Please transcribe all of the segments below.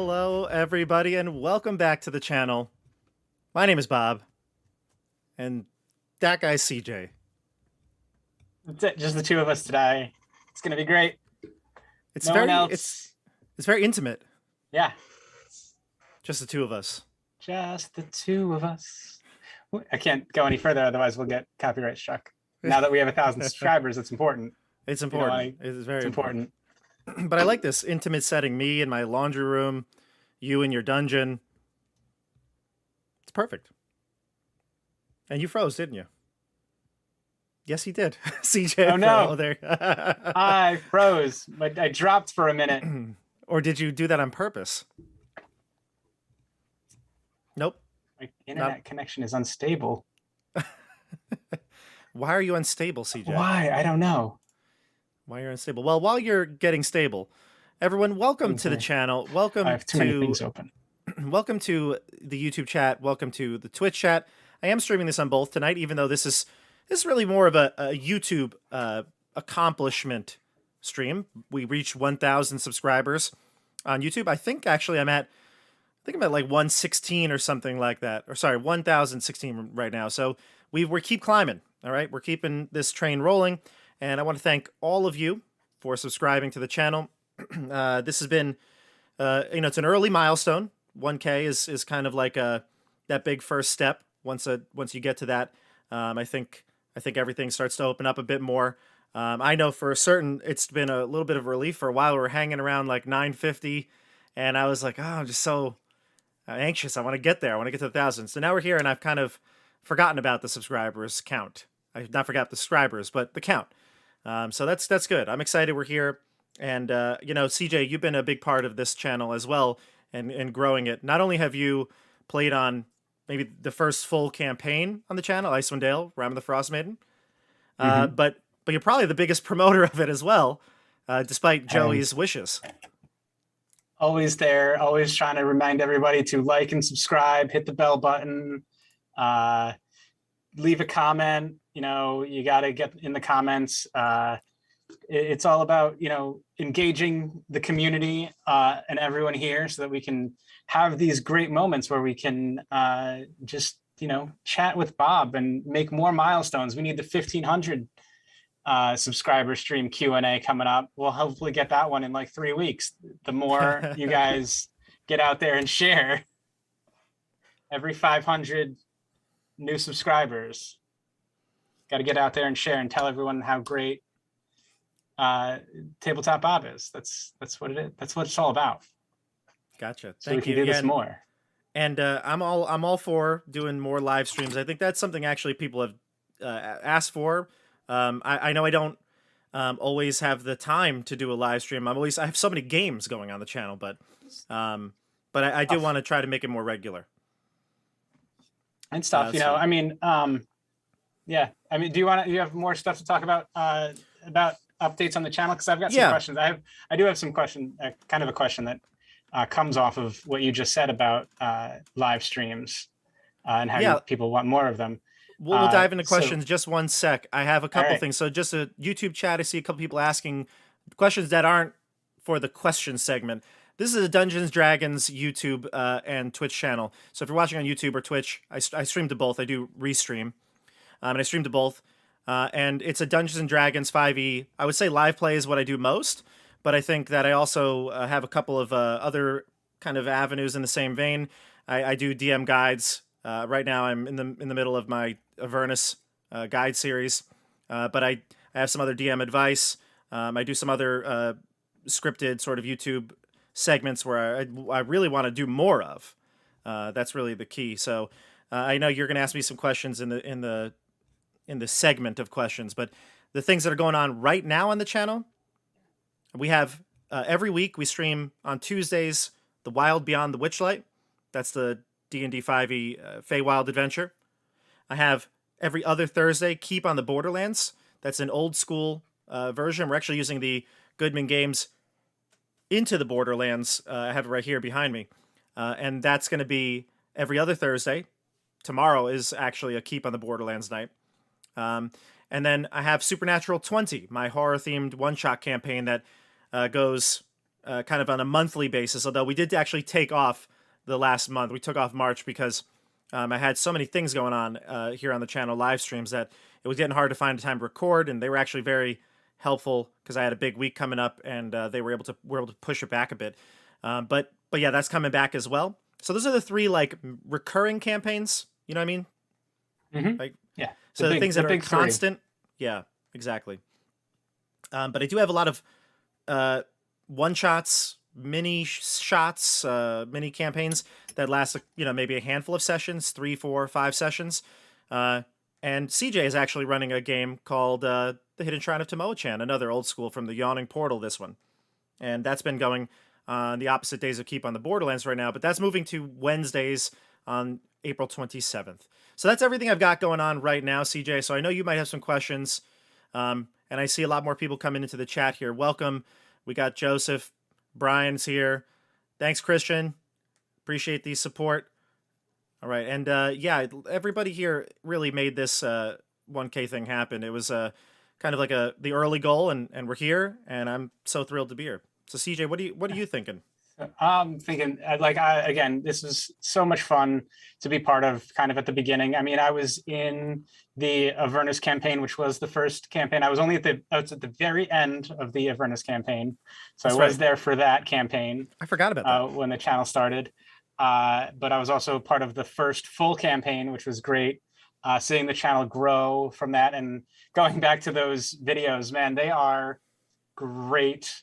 Hello, everybody, and welcome back to the channel. My name is Bob, and that guy's CJ. That's it. Just the two of us today. It's gonna be great. It's No very one else. it's very intimate, Yeah, just the two of us. just the two of us. I can't go any further, otherwise we'll get copyright struck. Now that we have 1,000 subscribers, it's important. It's important. It's very important. But I like this intimate setting. Me in my laundry room, you in your dungeon. It's perfect. And you froze, didn't you? Yes, he did. CJ. Oh no! There. I froze. I dropped for a minute. Or did you do that on purpose? Nope. My internet connection is unstable. Why are you unstable, CJ? Why? I don't know. Why you're unstable? Well, while you're getting stable, everyone, welcome to the channel. Welcome I have too many things open. Welcome to the YouTube chat. Welcome to the Twitch chat. I am streaming this on both tonight, even though this is really more of a YouTube accomplishment stream. We reached 1,000 subscribers on YouTube. I think actually I'm at like 116 or something like that. Or sorry, 1,016 right now. So we keep climbing. All right, we're keeping this train rolling, and I want to thank all of you for subscribing to the channel. This has been, it's an early milestone. 1K is kind of like that big first step. Once you get to that, I think everything starts to open up a bit more. I know for certain it's been a little bit of relief. For a while we were hanging around like 950, and I was like, oh, I'm just so anxious. I want to get there. I want to get to 1,000. So now we're here, and I've kind of forgotten about the subscribers count. I've not forgot the subscribers, but the count. So that's good. I'm excited we're here. And, CJ, you've been a big part of this channel as well and growing it. Not only have you played on maybe the first full campaign on the channel, Icewind Dale, Ram of the Frost Maiden, but you're probably the biggest promoter of it as well, despite Joey's wishes. Always there, always trying to remind everybody to like and subscribe, hit the bell button, leave a comment. You got to get in the comments. It's all about, engaging the community and everyone here so that we can have these great moments where we can just, chat with Bob and make more milestones. We need the 1,500 subscriber stream Q&A coming up. We'll hopefully get that one in like 3 weeks. The more you guys get out there and share, every 500 new subscribers, got to get out there and share and tell everyone how great Tabletop Bob is. That's what it is. That's what it's all about. Gotcha. So we can do this more. And I'm all for doing more live streams. I think that's something actually people have asked for. I know I don't always have the time to do a live stream. I have so many games going on the channel, but I do want to try to make it more regular and stuff. Yeah. I mean, do you have more stuff to talk about updates on the channel? Because I've got some questions. I do have some question, kind of a question that comes off of what you just said about live streams and how people want more of them. We'll dive into questions. Just one sec. I have a couple things. So just a YouTube chat. I see a couple people asking questions that aren't for the question segment. This is a Dungeons Dragons YouTube and Twitch channel. So if you're watching on YouTube or Twitch, I stream to both. I do restream. And I stream to both. And it's a Dungeons & Dragons 5e. I would say live play is what I do most. But I think that I also have a couple of other kind of avenues in the same vein. I do DM guides. Right now I'm in the middle of my Avernus guide series. But I have some other DM advice. I do some other scripted sort of YouTube segments where I really want to do more of. That's really the key. So I know you're going to ask me some questions in the segment of questions, but the things that are going on right now on the channel, we have every week we stream on Tuesdays The Wild Beyond the Witchlight. That's the D&D 5e Feywild adventure. I have every other Thursday Keep on the Borderlands. That's an old school version. We're actually using the Goodman Games Into the Borderlands. I have it right here behind me. And that's going to be every other Thursday. Tomorrow is actually a Keep on the Borderlands night. And then I have Supernatural 20, my horror-themed one-shot campaign that goes kind of on a monthly basis. Although we did actually take off the last month. We took off March because I had so many things going on here on the channel, live streams, that it was getting hard to find a time to record, and they were actually very helpful because I had a big week coming up, and they were able to push it back a bit. But yeah, that's coming back as well. So those are the 3 like recurring campaigns. You know what I mean? Mm-hmm. Like, yeah. So the things that are big constant. 3. Yeah, exactly. But I do have a lot of one shots, mini shots, mini campaigns that last, maybe a handful of sessions, 3, 4, 5 sessions. And CJ is actually running a game called The Hidden Shrine of Tomoe-chan, another old school from the Yawning Portal, this one. And that's been going on the opposite days of Keep on the Borderlands right now, but that's moving to Wednesdays on April 27th. So that's everything I've got going on right now, CJ. So I know you might have some questions, and I see a lot more people coming into the chat here. Welcome. We got Joseph. Brian's here. Thanks, Christian. Appreciate the support. All right, and yeah, everybody here really made this 1K thing happen. It was kind of like the early goal, and we're here, and I'm so thrilled to be here. So CJ, what are you thinking? I'm thinking, again, this was so much fun to be part of kind of at the beginning. I mean, I was in the Avernus campaign, which was the first campaign. I was only at the very end of the Avernus campaign. So I was there for that campaign. I forgot about that. When the channel started. But I was also part of the first full campaign, which was great. Seeing the channel grow from that and going back to those videos, man, they are great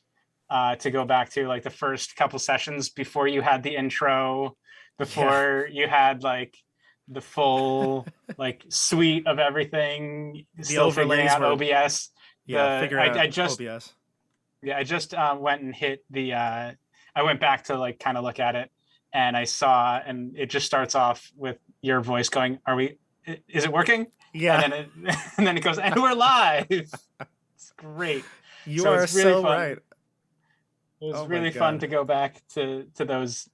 to go back to, like the first couple sessions before you had the intro, before you had like the full like suite of everything, the still figuring out OBS. I just OBS. Yeah, I just went and hit the I went back to like kind of look at it, and I saw, and it just starts off with your voice going, is it working? Yeah. And then it goes, and we're live. It's great. You are really so right. It was really fun to go back to those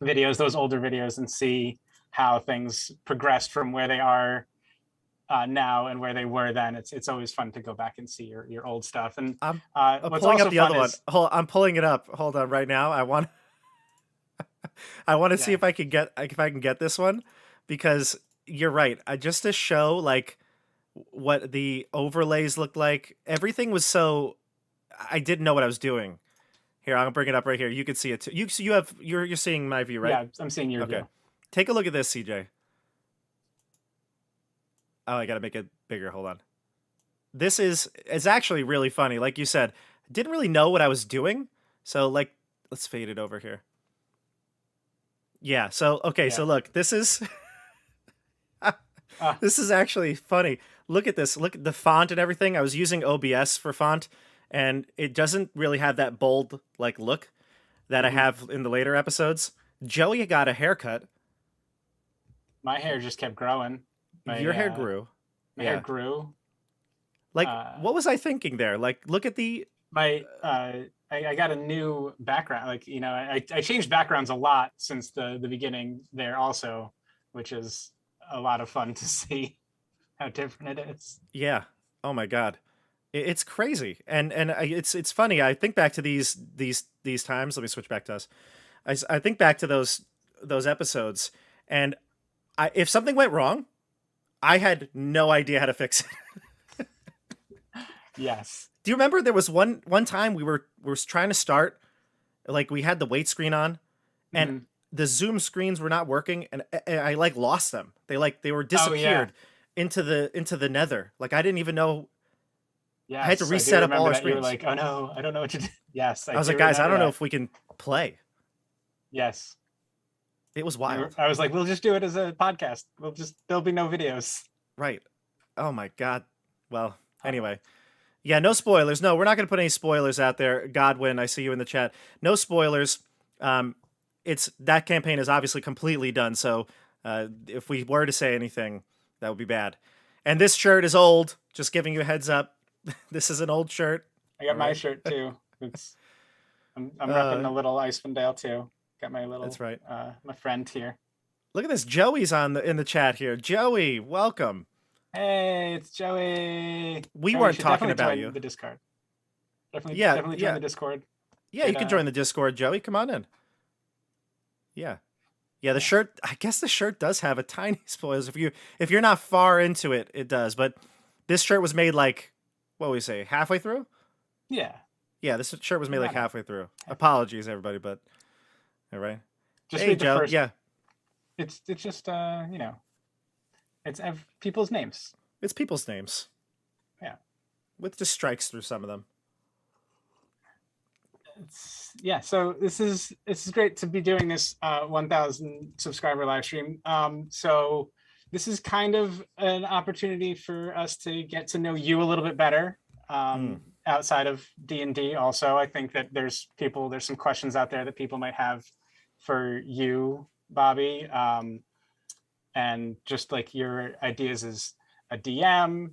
videos, those older videos, and see how things progressed from where they are now and where they were then. It's always fun to go back and see your old stuff. And I'm what's pulling also up the other one. I'm pulling it up. Hold on, right now. I want to see if I can get this one, because you're right. Just to show like what the overlays looked like. Everything was so, I didn't know what I was doing. Here, I'll bring it up right here. You can see it too. You're seeing my view, right? Yeah, I'm seeing your view. Take a look at this, CJ. Oh, I gotta make it bigger. Hold on. It's actually really funny. Like you said, didn't really know what I was doing. So like, let's fade it over here. Yeah. So okay. Yeah. So look, this is this is actually funny. Look at this. Look at the font and everything. I was using OBS for font, and it doesn't really have that bold like look that I have in the later episodes. Joey got a haircut. My hair just kept growing. Your hair grew. My hair grew. Like, what was I thinking there? Like, look at the... I got a new background. Like, you know, I changed backgrounds a lot since the beginning there also, which is a lot of fun to see how different it is. Yeah. Oh my God. It's crazy. And it's funny. I think back to these times. Let me switch back to us. I think back to those episodes, and if something went wrong, I had no idea how to fix it. Yes. Do you remember there was one time we were trying to start, like we had the wait screen on, and the Zoom screens were not working, and I like lost them. They were disappeared into the nether. Like I didn't even know. Yeah, I had to reset up all our screens. You were like, oh no, I don't know what to do. Yes. I was like, guys, I don't know if we can play. Yes. It was wild. I was like, we'll just do it as a podcast. There'll be no videos. Right. Oh my God. Well, anyway. Yeah, no spoilers. No, we're not going to put any spoilers out there. Godwin, I see you in the chat. No spoilers. That campaign is obviously completely done. So if we were to say anything, that would be bad. And this shirt is old. Just giving you a heads up. This is an old shirt. I got my shirt too. I'm repping the little Icewind Dale too. Got my little. That's right. My friend here. Look at this. Joey's in the chat here. Joey, welcome. Hey, it's Joey. We weren't talking about you. The Discord. Definitely join the Discord. Yeah, you can join the Discord, Joey. Come on in. Yeah. Yeah, the shirt, I guess the shirt does have a tiny spoilers. If you're not far into it, it does. But this shirt was made like, what would we say, halfway through? Yeah. Yeah, this shirt was made like Around halfway through. Apologies, everybody, but all right. Just Hey, read the Joe. first. Yeah, It's just it's people's names. it's people's names. Yeah. With just strikes through some of them. So this is great to be doing this 1,000 subscriber live stream. So this is kind of an opportunity for us to get to know you a little bit better. Outside of D&D also, I think that there's some questions out there that people might have for you, Bobby, and just like your ideas as a DM,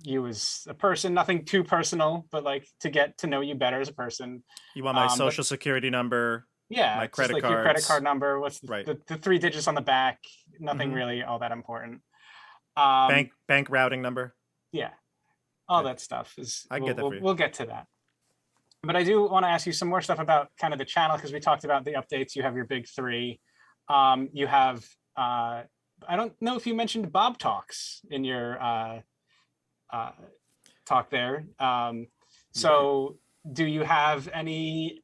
you as a person, nothing too personal, but like to get to know you better as a person. You want my social security number? Yeah, my credit like cards. your credit card number. What's right. the 3 digits on the back? Nothing really all that important. Bank routing number. Yeah, all that stuff is. I get that for you. We'll get to that. But I do want to ask you some more stuff about kind of the channel, because we talked about the updates. You have your big 3. You have. I don't know if you mentioned Bob Talks in your talk there. So do you have any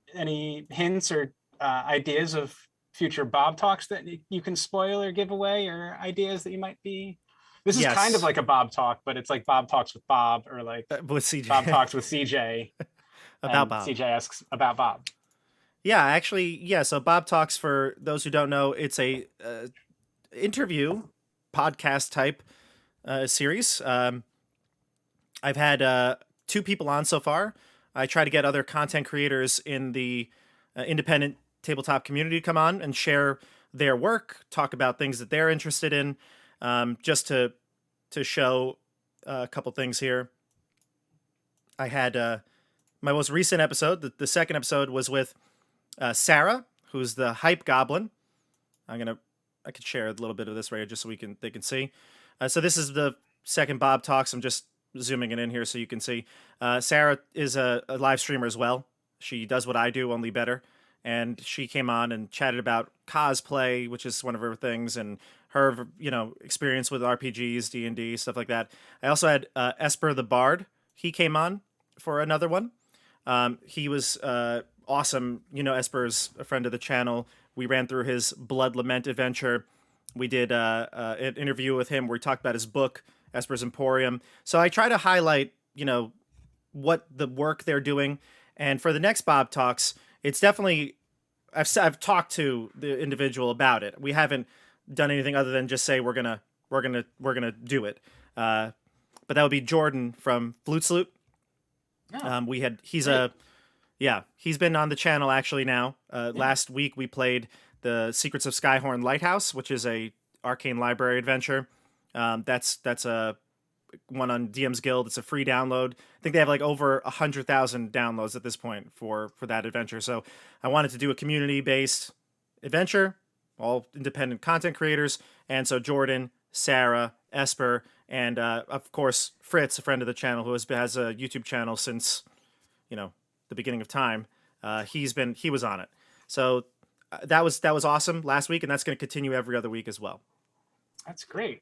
hints or ideas of future Bob Talks that you can spoil or give away, or ideas that you might be? This is kind of like a Bob Talk, but it's like Bob Talks with Bob, or like with CJ. Bob Talks with CJ. About Bob. CJ asks about Bob. Yeah, actually, yeah. So Bob Talks, for those who don't know, it's a interview podcast type series. I've had 2 people on so far. I try to get other content creators in the independent tabletop community to come on and share their work, talk about things that they're interested in, just to show a couple things here. I had my most recent episode, the second episode, was with Sarah, who's the hype goblin. I could share a little bit of this right here just so they can see. So this is the second Bob Talks. I'm just zooming it in here so you can see. Sarah is a live streamer as well. She does what I do, only better. And she came on and chatted about cosplay, which is one of her things, and her, experience with RPGs, D&D, stuff like that. I also had Esper the Bard. He came on for another one. He was awesome. Esper's a friend of the channel. We ran through his Blood Lament adventure. We did an interview with him where we talked about his book, Esper's Emporium. So I try to highlight, what the work they're doing. And for the next Bob Talks, it's definitely, I've talked to the individual about it. We haven't done anything other than just say we're gonna do it. But that would be Jordan from Flute Salute. Oh, he's been on the channel actually now. Last week we played the Secrets of Skyhorn Lighthouse, which is a arcane library adventure. That's a one on DM's Guild. It's a free download. I think they have like over 100,000 downloads at this point for that adventure. So I wanted to do a community-based adventure, all independent content creators. And so Jordan, Sarah, Esper, and of course Fritz, a friend of the channel who has a YouTube channel since the beginning of time. He was on it. So that was awesome last week, and that's going to continue every other week as well. That's great.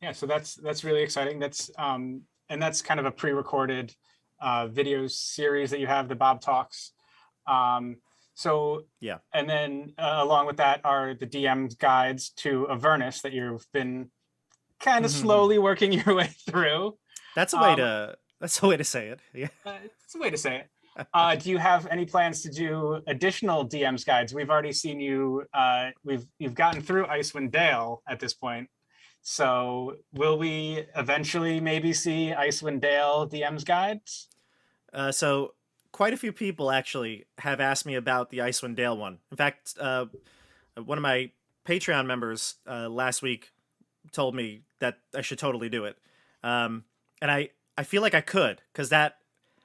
Yeah, so that's really exciting. That's and that's kind of a pre-recorded video series that you have, the Bob Talks. So yeah, and then along with that are the DM guides to Avernus that you've been kind of slowly working your way through. That's a way to say it. Yeah, it's a way to say it. Do you have any plans to do additional DM's guides? We've already seen you. You've gotten through Icewind Dale at this point. So will we eventually maybe see Icewind Dale DM's guides? So quite a few people actually have asked me about the Icewind Dale one. In fact, one of my Patreon members last week told me that I should totally do it. And I feel like I could, because that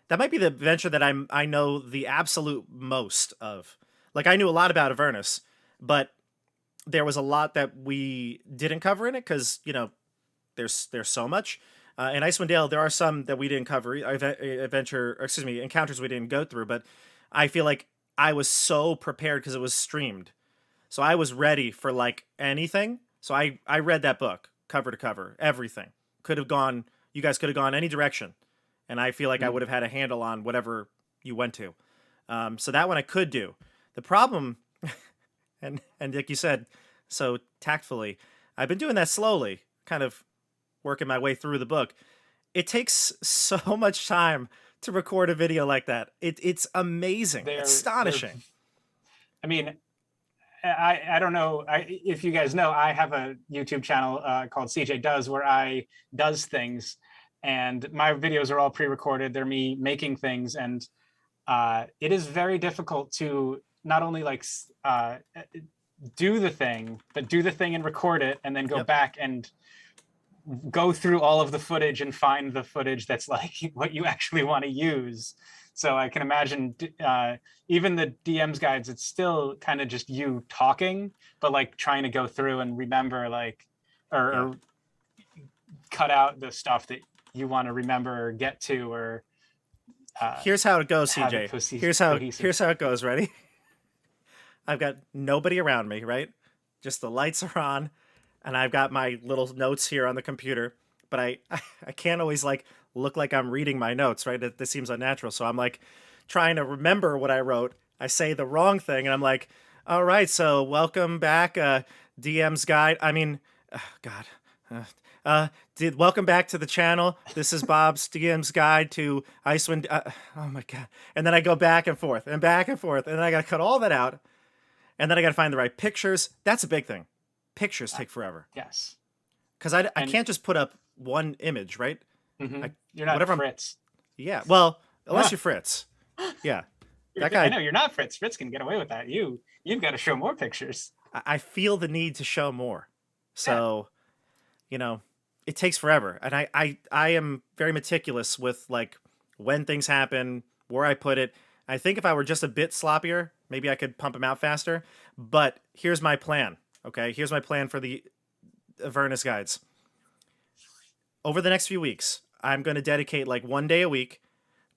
might be the adventure that I know the absolute most of. Like, I knew a lot about Avernus, but there was a lot that we didn't cover in it because, there's so much. In Icewind Dale, there are some that we didn't cover, encounters we didn't go through, but I feel like I was so prepared because it was streamed. So I was ready for like anything. So I read that book cover to cover, everything. Could have gone, you guys could have gone any direction. And I feel like I would have had a handle on whatever you went to. So that one I could do. The problem, and like you said, so tactfully, I've been doing that slowly, kind of working my way through the book. It takes so much time to record a video like that. It's amazing, astonishing. I mean, I don't know if you guys know, I have a YouTube channel called CJ Does, where I does things, and my videos are all pre-recorded. They're me making things, and it is very difficult to not only like do the thing, but do the thing and record it, and then go back and go through all of the footage and find the footage that's like what you actually want to use. So I can imagine even the DMs guides, it's still kind of just you talking, but like trying to go through and remember, like, or cut out the stuff that you want to remember or get to, or here's how it goes, CJ. Here's how it goes. Ready? I've got nobody around me, right? Just the lights are on, and I've got my little notes here on the computer, but I can't always like look like I'm reading my notes, right? This seems unnatural. So I'm like trying to remember what I wrote. I say the wrong thing, and I'm like, all right, so welcome back, DM's guide. I mean, welcome back to the channel. This is Bob's DM's guide to Icewind. Oh my God. And then I go back and forth and back and forth. And then I got to cut all that out. And then I got to find the right pictures. That's a big thing. Pictures take forever. Yes. Because I can't just put up one image, right? Mm-hmm. You're not Fritz. Yeah. Well, unless you're Fritz. Yeah. That guy. I know you're not Fritz. Fritz can get away with that. You've got to show more pictures. I feel the need to show more. So, you know, it takes forever. And I am very meticulous with like when things happen, where I put it. I think if I were just a bit sloppier, maybe I could pump them out faster. But here's my plan. Okay. Here's my plan for the Avernus guides. Over the next few weeks, I'm going to dedicate like one day a week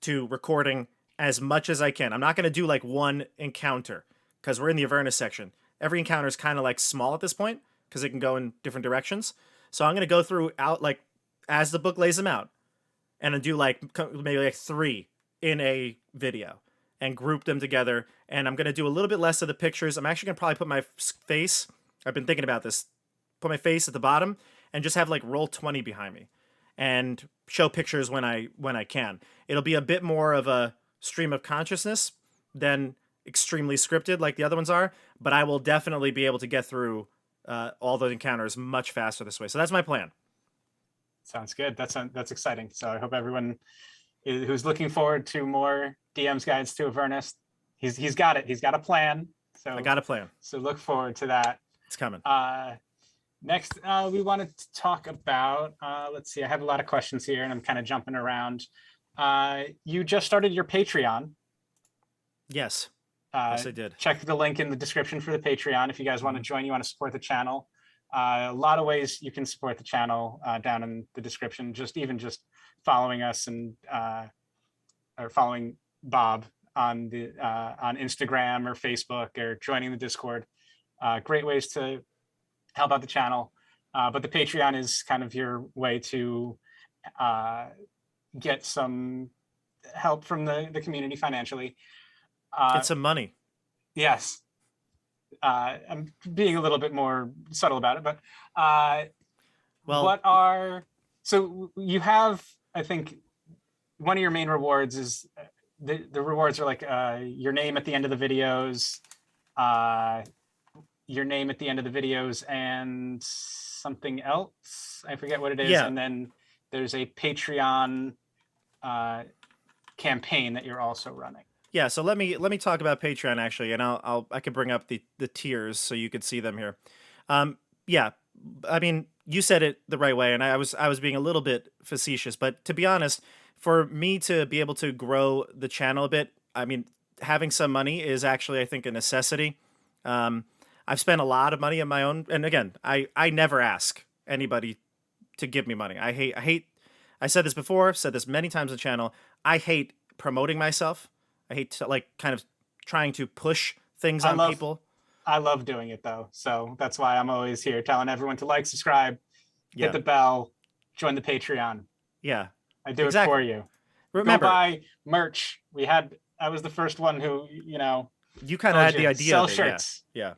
to recording as much as I can. I'm not going to do like one encounter because we're in the Avernus section. Every encounter is kind of like small at this point because it can go in different directions. So I'm going to go through out like as the book lays them out and do like maybe like 3 in a video and group them together. And I'm going to do a little bit less of the pictures. I'm actually going to probably put my face. I've been thinking about this. Put my face at the bottom and just have like Roll20 behind me and show pictures when I can. It'll be a bit more of a stream of consciousness than extremely scripted like the other ones are, but I will definitely be able to get through all the encounters much faster this way. So that's my plan. Sounds good. That's exciting. So I hope everyone who's looking forward to more DM's guides to Avernus, he's got it. He's got a plan. So I got a plan. So look forward to that. It's coming. Next, we wanted to talk about, let's see, I have a lot of questions here and I'm kind of jumping around. You just started your Patreon. Yes. Yes, I did. Check the link in the description for the Patreon if you guys want to join, you want to support the channel. A lot of ways you can support the channel down in the description, just following us and or following Bob on Instagram or Facebook or joining the Discord. Great ways to help out the channel. But the Patreon is kind of your way to get some help from the community financially. Get some money. Yes. I'm being a little bit more subtle about it, but so you have, I think one of your main rewards is the rewards are like your name at the end of the videos, and something else. I forget what it is. Yeah. And then there's a Patreon campaign that you're also running. Yeah, so let me talk about Patreon actually, and I can bring up the tiers so you could see them here. Yeah, I mean you said it the right way, and I was being a little bit facetious, but to be honest, for me to be able to grow the channel a bit, I mean having some money is actually I think a necessity. I've spent a lot of money on my own, and again, I never ask anybody to give me money. I hate. I said this before, said this many times on the channel. I hate promoting myself. I hate to like kind of trying to push things I on love people. I love doing it though. So that's why I'm always here telling everyone to like, subscribe, hit Yeah. the bell, join the Patreon. Yeah. I do it for Exactly. you. Go Remember, buy merch. I was the first one who, you kind of told had you, the idea sell of it. Yeah. shirts. Yeah.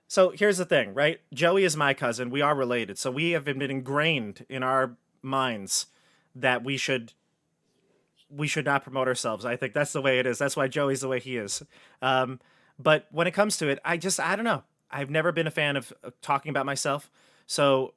So here's the thing, right? Joey is my cousin. We are related. So we have been ingrained in our minds that we should not promote ourselves. I think that's the way it is. That's why Joey's the way he is. Um, but when it comes to it, I don't know. I've never been a fan of talking about myself. So,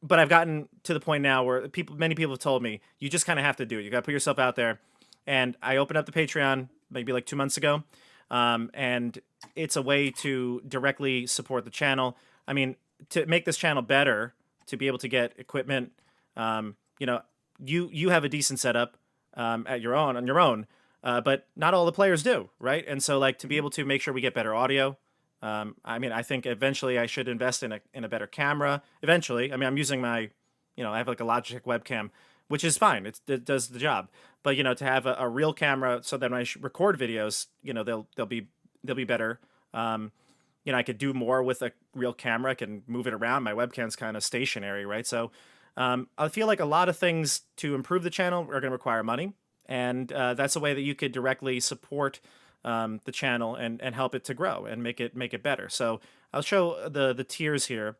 but I've gotten to the point now where many people have told me, you just kind of have to do it. You got to put yourself out there. And I opened up the Patreon maybe like 2 months ago. And it's a way to directly support the channel. I mean, to make this channel better, to be able to get equipment, you know, you have a decent setup at your own on your own, but not all the players do, right? And so like to be able to make sure we get better audio. I mean, I think eventually I should invest in a better camera. Eventually, I mean, I'm using my, I have like a Logitech webcam, which is fine. It does the job. But to have a real camera so that when I record videos, they'll be better. I could do more with a real camera. I can move it around. My webcam's kind of stationary, right? So I feel like a lot of things to improve the channel are going to require money, and that's a way that you could directly support the channel and help it to grow and make it better. So I'll show the tiers here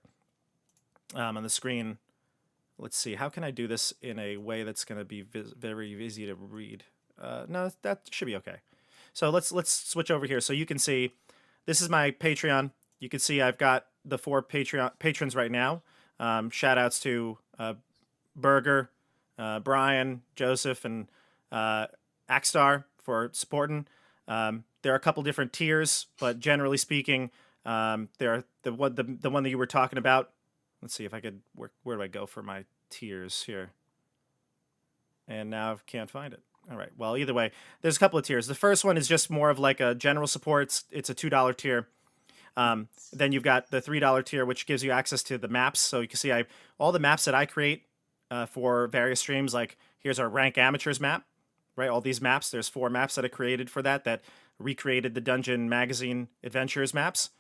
on the screen. Let's see, how can I do this in a way that's going to be very easy to read? No, that should be okay. So let's switch over here so you can see. This is my Patreon. You can see I've got the 4 patrons right now. Shout outs to Berger, Brian, Joseph, and Axstar for supporting. There are a couple different tiers, but generally speaking, there are the one that you were talking about. Let's see if I could. Where do I go for my tiers here? And now I can't find it. All right. Well, either way, there's a couple of tiers. The first one is just more of like a general support. It's a $2 tier. Then you've got the $3 tier, which gives you access to the maps. So you can see all the maps that I create for various streams. Like here's our Rank Amateurs map, right? All these maps. There's 4 maps that I created for that recreated the Dungeon Magazine Adventures maps.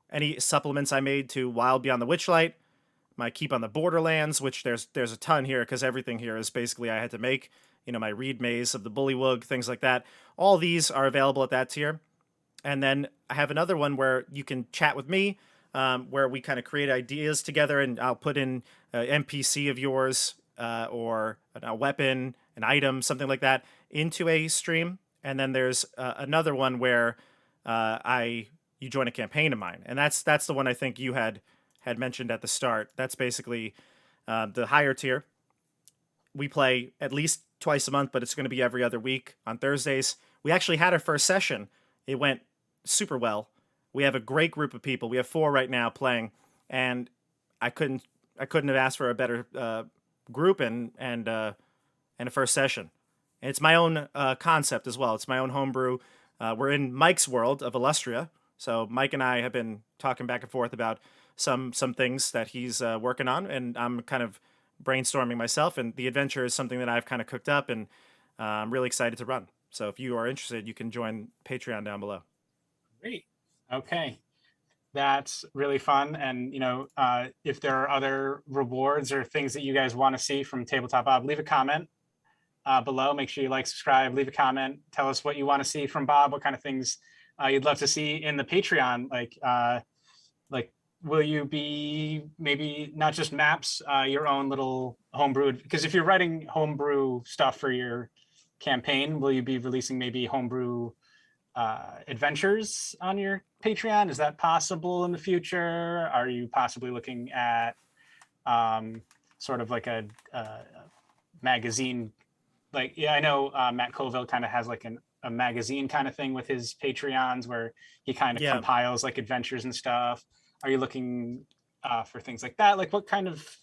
Any supplements I made to Wild Beyond the Witchlight, my Keep on the Borderlands, which there's a ton here because everything here is basically I had to make. My Reed Maze of the Bullywug, things like that. All these are available at that tier. And then I have another one where you can chat with me, where we kind of create ideas together, and I'll put in an NPC of yours or a weapon, an item, something like that into a stream. And then there's another one where you join a campaign of mine, and that's the one I think you had mentioned at the start. That's basically the higher tier. We play at least twice a month, but it's going to be every other week on Thursdays. We actually had our first session. It went super well. We have a great group of people. We have 4 right now playing, and I couldn't have asked for a better group and a first session. And it's my own concept as well. It's my own homebrew. We're in Mike's world of Illustria, so Mike and I have been talking back and forth about some things that he's working on, and I'm kind of brainstorming myself, and the adventure is something that I've kind of cooked up, and I'm really excited to run. So if you are interested, you can join Patreon down below. Great. Okay. That's really fun. And, if there are other rewards or things that you guys want to see from Tabletop Bob, leave a comment below. Make sure you like, subscribe, leave a comment. Tell us what you want to see from Bob, what kind of things you'd love to see in the Patreon. Like, will you be maybe not just maps, your own little homebrewed? Because if you're writing homebrew stuff for your campaign, will you be releasing maybe homebrew adventures on your Patreon? Is that possible in the future? Are you possibly looking at sort of like a magazine? Like, yeah, I know Matt Colville kind of has like a magazine kind of thing with his Patreons where he kind of compiles like adventures and stuff. Are you looking for things like that? Like, what kind of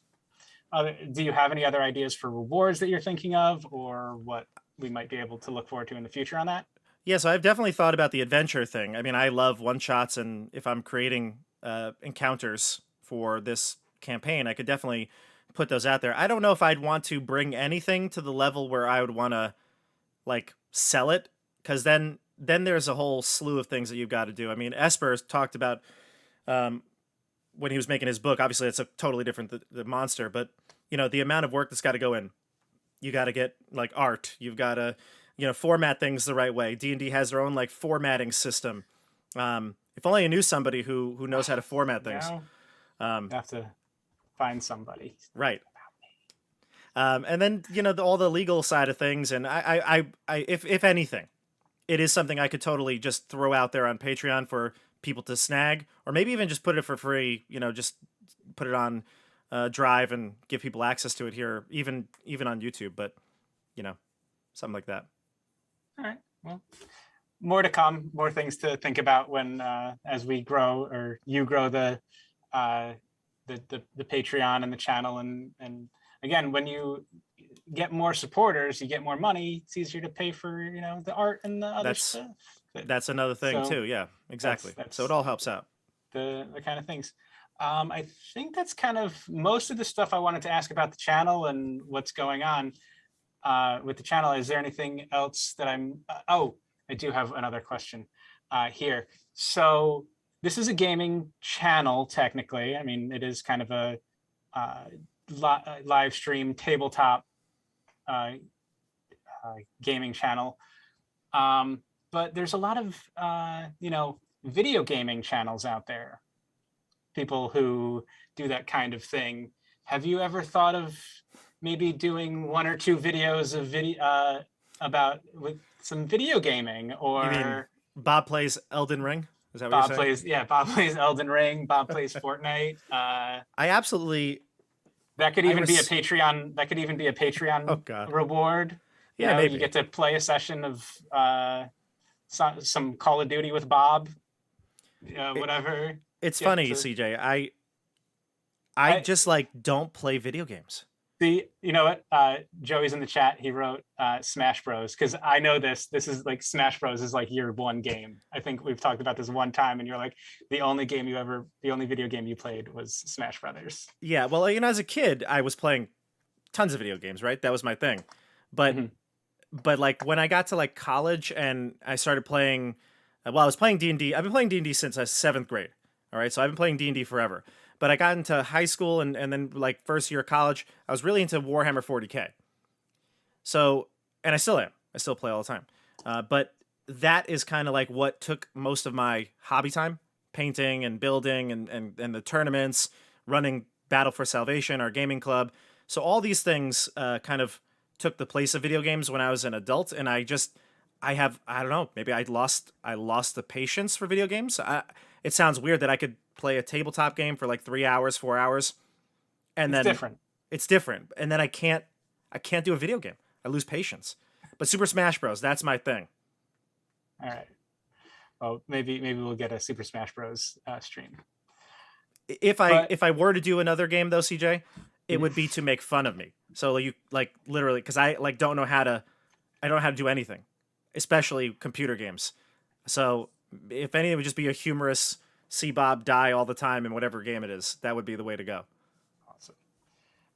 do you have any other ideas for rewards that you're thinking of, or what we might be able to look forward to in the future on that? Yeah, so I've definitely thought about the adventure thing. I mean, I love one-shots, and if I'm creating encounters for this campaign, I could definitely put those out there. I don't know if I'd want to bring anything to the level where I would want to, like, sell it because then there's a whole slew of things that you've got to do. I mean, Esper talked about when he was making his book. Obviously, it's a totally different the monster, but you know the amount of work that's got to go in. You got to get like art. You've got to format things the right way. D&D has their own like formatting system. If only I knew somebody who knows how to format things. You have to find somebody. Right. And then all the legal side of things, and I if anything, it is something I could totally just throw out there on Patreon for people to snag, or maybe even just put it for free. Just put it on Drive and give people access to it here, even on YouTube. But something like that. All right. Well, more to come. More things to think about when as we grow, or you grow the Patreon and the channel, and again, when you get more supporters, you get more money. It's easier to pay for the art and the other stuff. That's another thing too. Yeah, exactly. That's so it all helps out. The kind of things. I think that's kind of most of the stuff I wanted to ask about the channel and what's going on with the channel. Is there anything else that I'm? Oh, I do have another question here. So this is a gaming channel, technically. I mean, it is kind of a live stream tabletop gaming channel, but there's a lot of video gaming channels out there, people who do that kind of thing. Have you ever thought of maybe doing 1 or 2 videos of about with some video gaming? Or you mean Bob plays Elden Ring? Is that what you're saying? Bob plays Elden Ring. Bob plays Fortnite. I absolutely. That could even be a Patreon. That could even be a Patreon reward. Yeah, maybe. You get to play a session of some Call of Duty with Bob. Whatever. It's funny, CJ. I just don't play video games. You know what? Joey's in the chat. He wrote Smash Bros. Because I know this. This is like Smash Bros. Is like your one game. I think we've talked about this one time, and you're like, the only video game you played was Smash Brothers. Yeah, well, as a kid, I was playing tons of video games, right? That was my thing. But but like when I got to like college and I started playing, I was playing D&D. I've been playing D&D since 7th grade. All right, so I've been playing D&D forever. But I got into high school and then like first year of college, I was really into Warhammer 40K. So, and I still am. I still play all the time. But that is kind of like what took most of my hobby time, painting and building and the tournaments, running Battle for Salvation, our gaming club. So all these things kind of took the place of video games when I was an adult. And I don't know, maybe I lost the patience for video games. It sounds weird that I could play a tabletop game for like 3 hours, 4 hours, and then it's different. And then I can't do a video game. I lose patience. But Super Smash Bros. That's my thing. All right. Well, maybe we'll get a Super Smash Bros. Stream. If I were to do another game though, CJ, it would be to make fun of me. So you like literally, because I like don't know how to do anything, especially computer games. So if any, it would just be a humorous see Bob die all the time in whatever game it is. That would be the way to go. Awesome.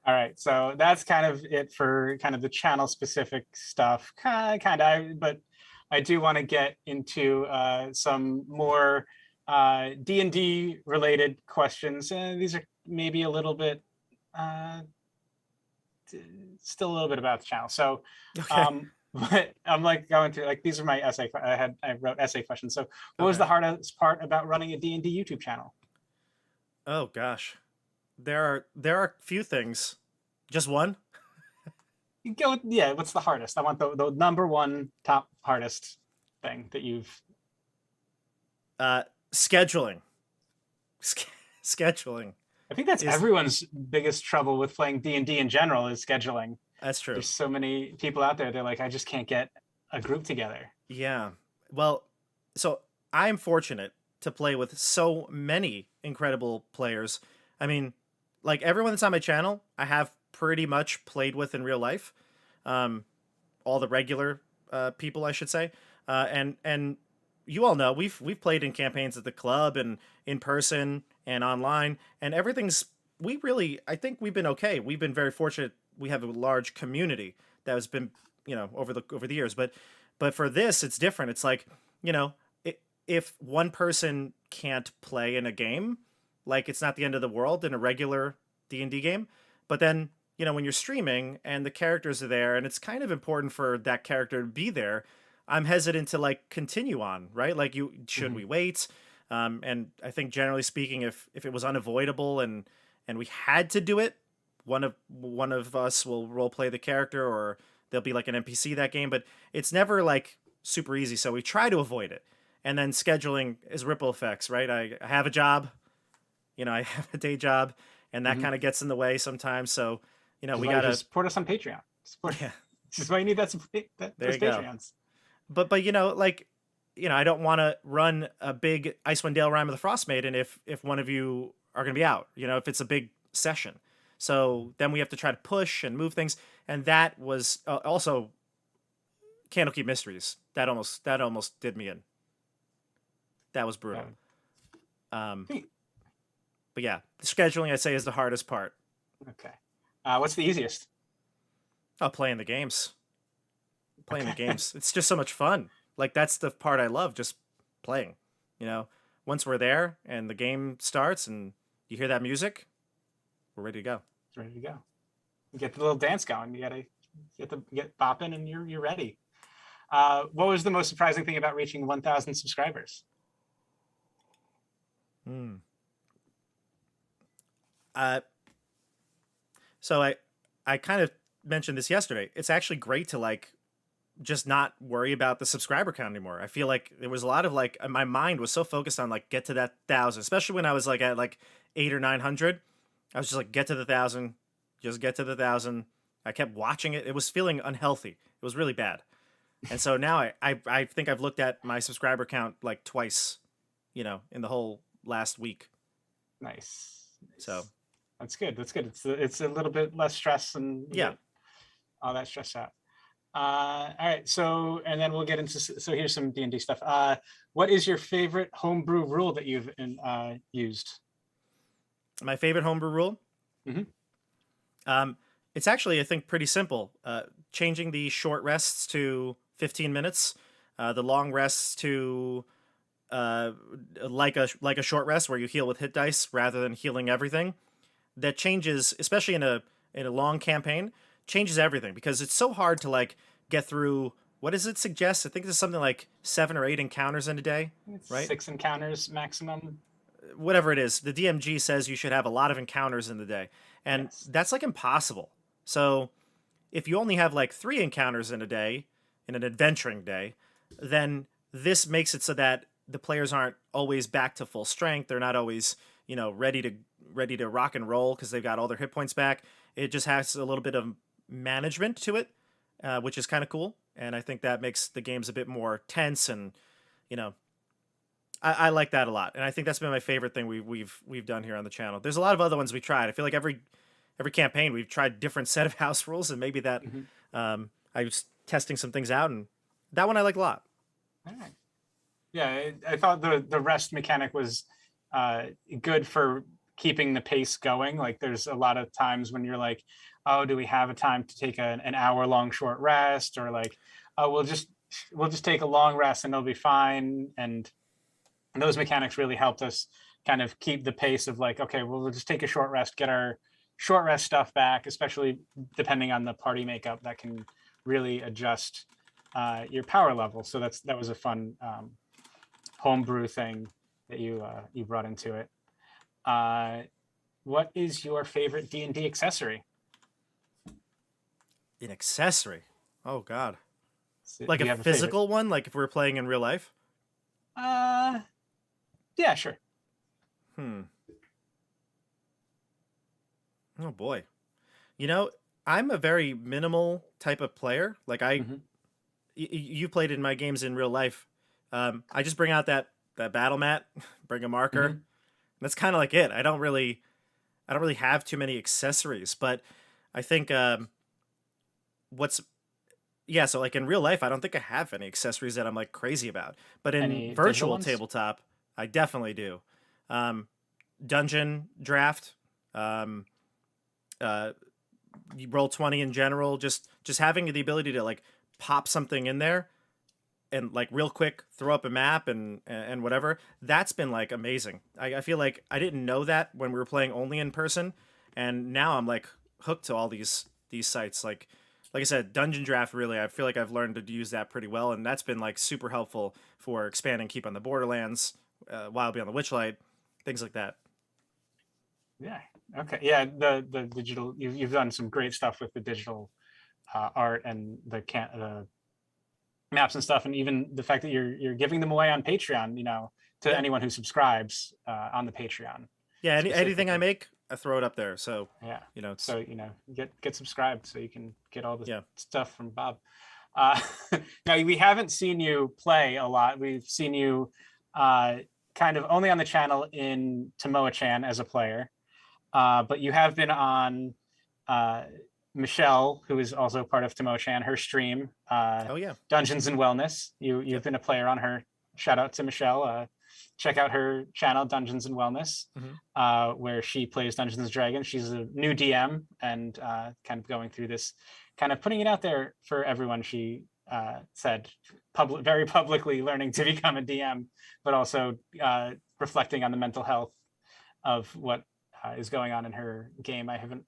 All right, so that's kind of it for kind of the channel specific stuff. But I do want to get into some more D&D related questions. These are maybe a little bit still a little bit about the channel. So okay. but I'm like going through, like, these are my essay. I wrote essay questions. So what was the hardest part about running a D&D YouTube channel? Oh gosh, there are few things. Just one? You go with, what's the hardest? I want the number one top hardest thing that you've. Scheduling. Scheduling. I think that's everyone's biggest trouble with playing D&D in general, is scheduling. That's true. There's so many people out there. They're like, I just can't get a group together. Yeah. Well, so I'm fortunate to play with so many incredible players. I mean, like everyone that's on my channel, I have pretty much played with in real life. All the regular people, I should say. And you all know we've played in campaigns at the club and in person and online, and I think we've been okay. We've been very fortunate. We have a large community that has been, over the years, but But for this, it's different. It's like, you know, if one person can't play in a game, like it's not the end of the world in a regular D&D game. But then, you know, when you're streaming and the characters are there and it's kind of important for that character to be there, I'm hesitant to like continue on, right? Like should we wait? And I think generally speaking, if it was unavoidable and we had to do it, one of us will role play the character, or there'll be like an NPC that game, but it's never like super easy. So we try to avoid it. And then scheduling is ripple effects, right? I have a job, you know, I have a day job, and that kind of gets in the way sometimes. So, you know, we got to support us on Patreon. Yeah. This is why you need those Patreons. But you know, like, you know, I don't want to run a big Icewind Dale Rime of the Frost Maiden if one of you are going to be out, you know, if it's a big session. So then we have to try to push and move things. And that was also Candlekeep Mysteries. That almost did me in. That was brutal. But yeah, the scheduling, I'd say, is the hardest part. Okay. What's the easiest? Oh, playing the games. Playing the games. It's just so much fun. Like, that's the part I love, just playing. You know, once we're there and the game starts and you hear that music, we're ready to go. It's ready to go. You get the little dance going. You have to get bopping and you're ready. What was the most surprising thing about reaching 1,000 subscribers? So I kind of mentioned this yesterday. It's actually great to like just not worry about the subscriber count anymore. I feel like there was a lot of like my mind was so focused on like get to that 1,000, especially when I was like at like 800 or 900. I was just like get to the 1,000, just get to the 1,000. I kept watching it. It was feeling unhealthy. It was really bad. And so now I think I've looked at my subscriber count like twice, you know, in the whole last week. Nice. So that's good. That's good. It's a little bit less stress and yeah, all that stress out. All right. So, and then we'll get into, so here's some D&D stuff. What is your favorite homebrew rule that you've used? My favorite homebrew rule? It's actually, I think, pretty simple. Changing the short rests to 15 minutes, the long rests to like a short rest where you heal with hit dice rather than healing everything. That changes, especially in a long campaign, changes everything because it's so hard to like get through. What does it suggest? I think it's something like 7 or 8 encounters in a day, right? 6 encounters maximum. Whatever it is, the DMG says you should have a lot of encounters in the day, and that's like impossible. So if you only have like 3 encounters in a day, in an adventuring day, then this makes it so that the players aren't always back to full strength. They're not always, you know, ready to rock and roll because they've got all their hit points back. It just has a little bit of management to it, which is kind of cool. And I think that makes the games a bit more tense. And, you know, I like that a lot. And I think that's been my favorite thing we've done here on the channel. There's a lot of other ones we tried. I feel like every campaign we've tried a different set of house rules, and maybe that I was testing some things out, and that one I like a lot. All right. Yeah, I thought the rest mechanic was good for keeping the pace going. Like there's a lot of times when you're like, oh, do we have a time to take an hour-long short rest, or like, oh, we'll just take a long rest and it'll be fine. And those mechanics really helped us kind of keep the pace of like, okay, well, we'll just take a short rest, get our short rest stuff back, especially depending on the party makeup that can really adjust your power level. So that was a fun homebrew thing that you brought into it. What is your favorite D&D accessory? An accessory? Oh God! So, like a physical one, like if we were playing in real life? Yeah, sure. Oh boy. You know, I'm a very minimal type of player. Like you played in my games in real life. I just bring out that battle mat, bring a marker. That's kind of like it. I don't really have too many accessories, but I think so like in real life, I don't think I have any accessories that I'm like crazy about. But in Any virtual digital ones? tabletop, I definitely do. Dungeon draft, Roll20 in general, just having the ability to like pop something in there and like real quick throw up a map and whatever. That's been like amazing. I feel like I didn't know that when we were playing only in person, and now I'm like hooked to all these sites. Like I said, Dungeon Draft, really, I feel like I've learned to use that pretty well, and that's been like super helpful for expanding Keep on the Borderlands, Wild Beyond the Witchlight, things like that. Yeah. Okay. Yeah. The digital, you've done some great stuff with the digital art and the maps and stuff, and even the fact that you're giving them away on Patreon, to Yeah, anyone who subscribes on the Patreon yeah. Anything I specifically. make, I throw it up there. So Yeah. it's So get subscribed so you can get all the yeah. stuff from Bob. Uh, Now we haven't seen you play a lot. We've seen you uh, kind of only on the channel in Tomoa-chan as a player, but you have been on uh, Michelle, who is also part of Tomoa-chan, her stream, Oh yeah. Dungeons and Wellness. You've Yep. been a player on her. Shout out to Michelle. Check out her channel, Dungeons and Wellness, Hmm. where she plays Dungeons and Dragons. She's a new DM and kind of going through this, kind of putting it out there for everyone. She said very publicly learning to become a DM, but also reflecting on the mental health of what is going on in her game. I haven't,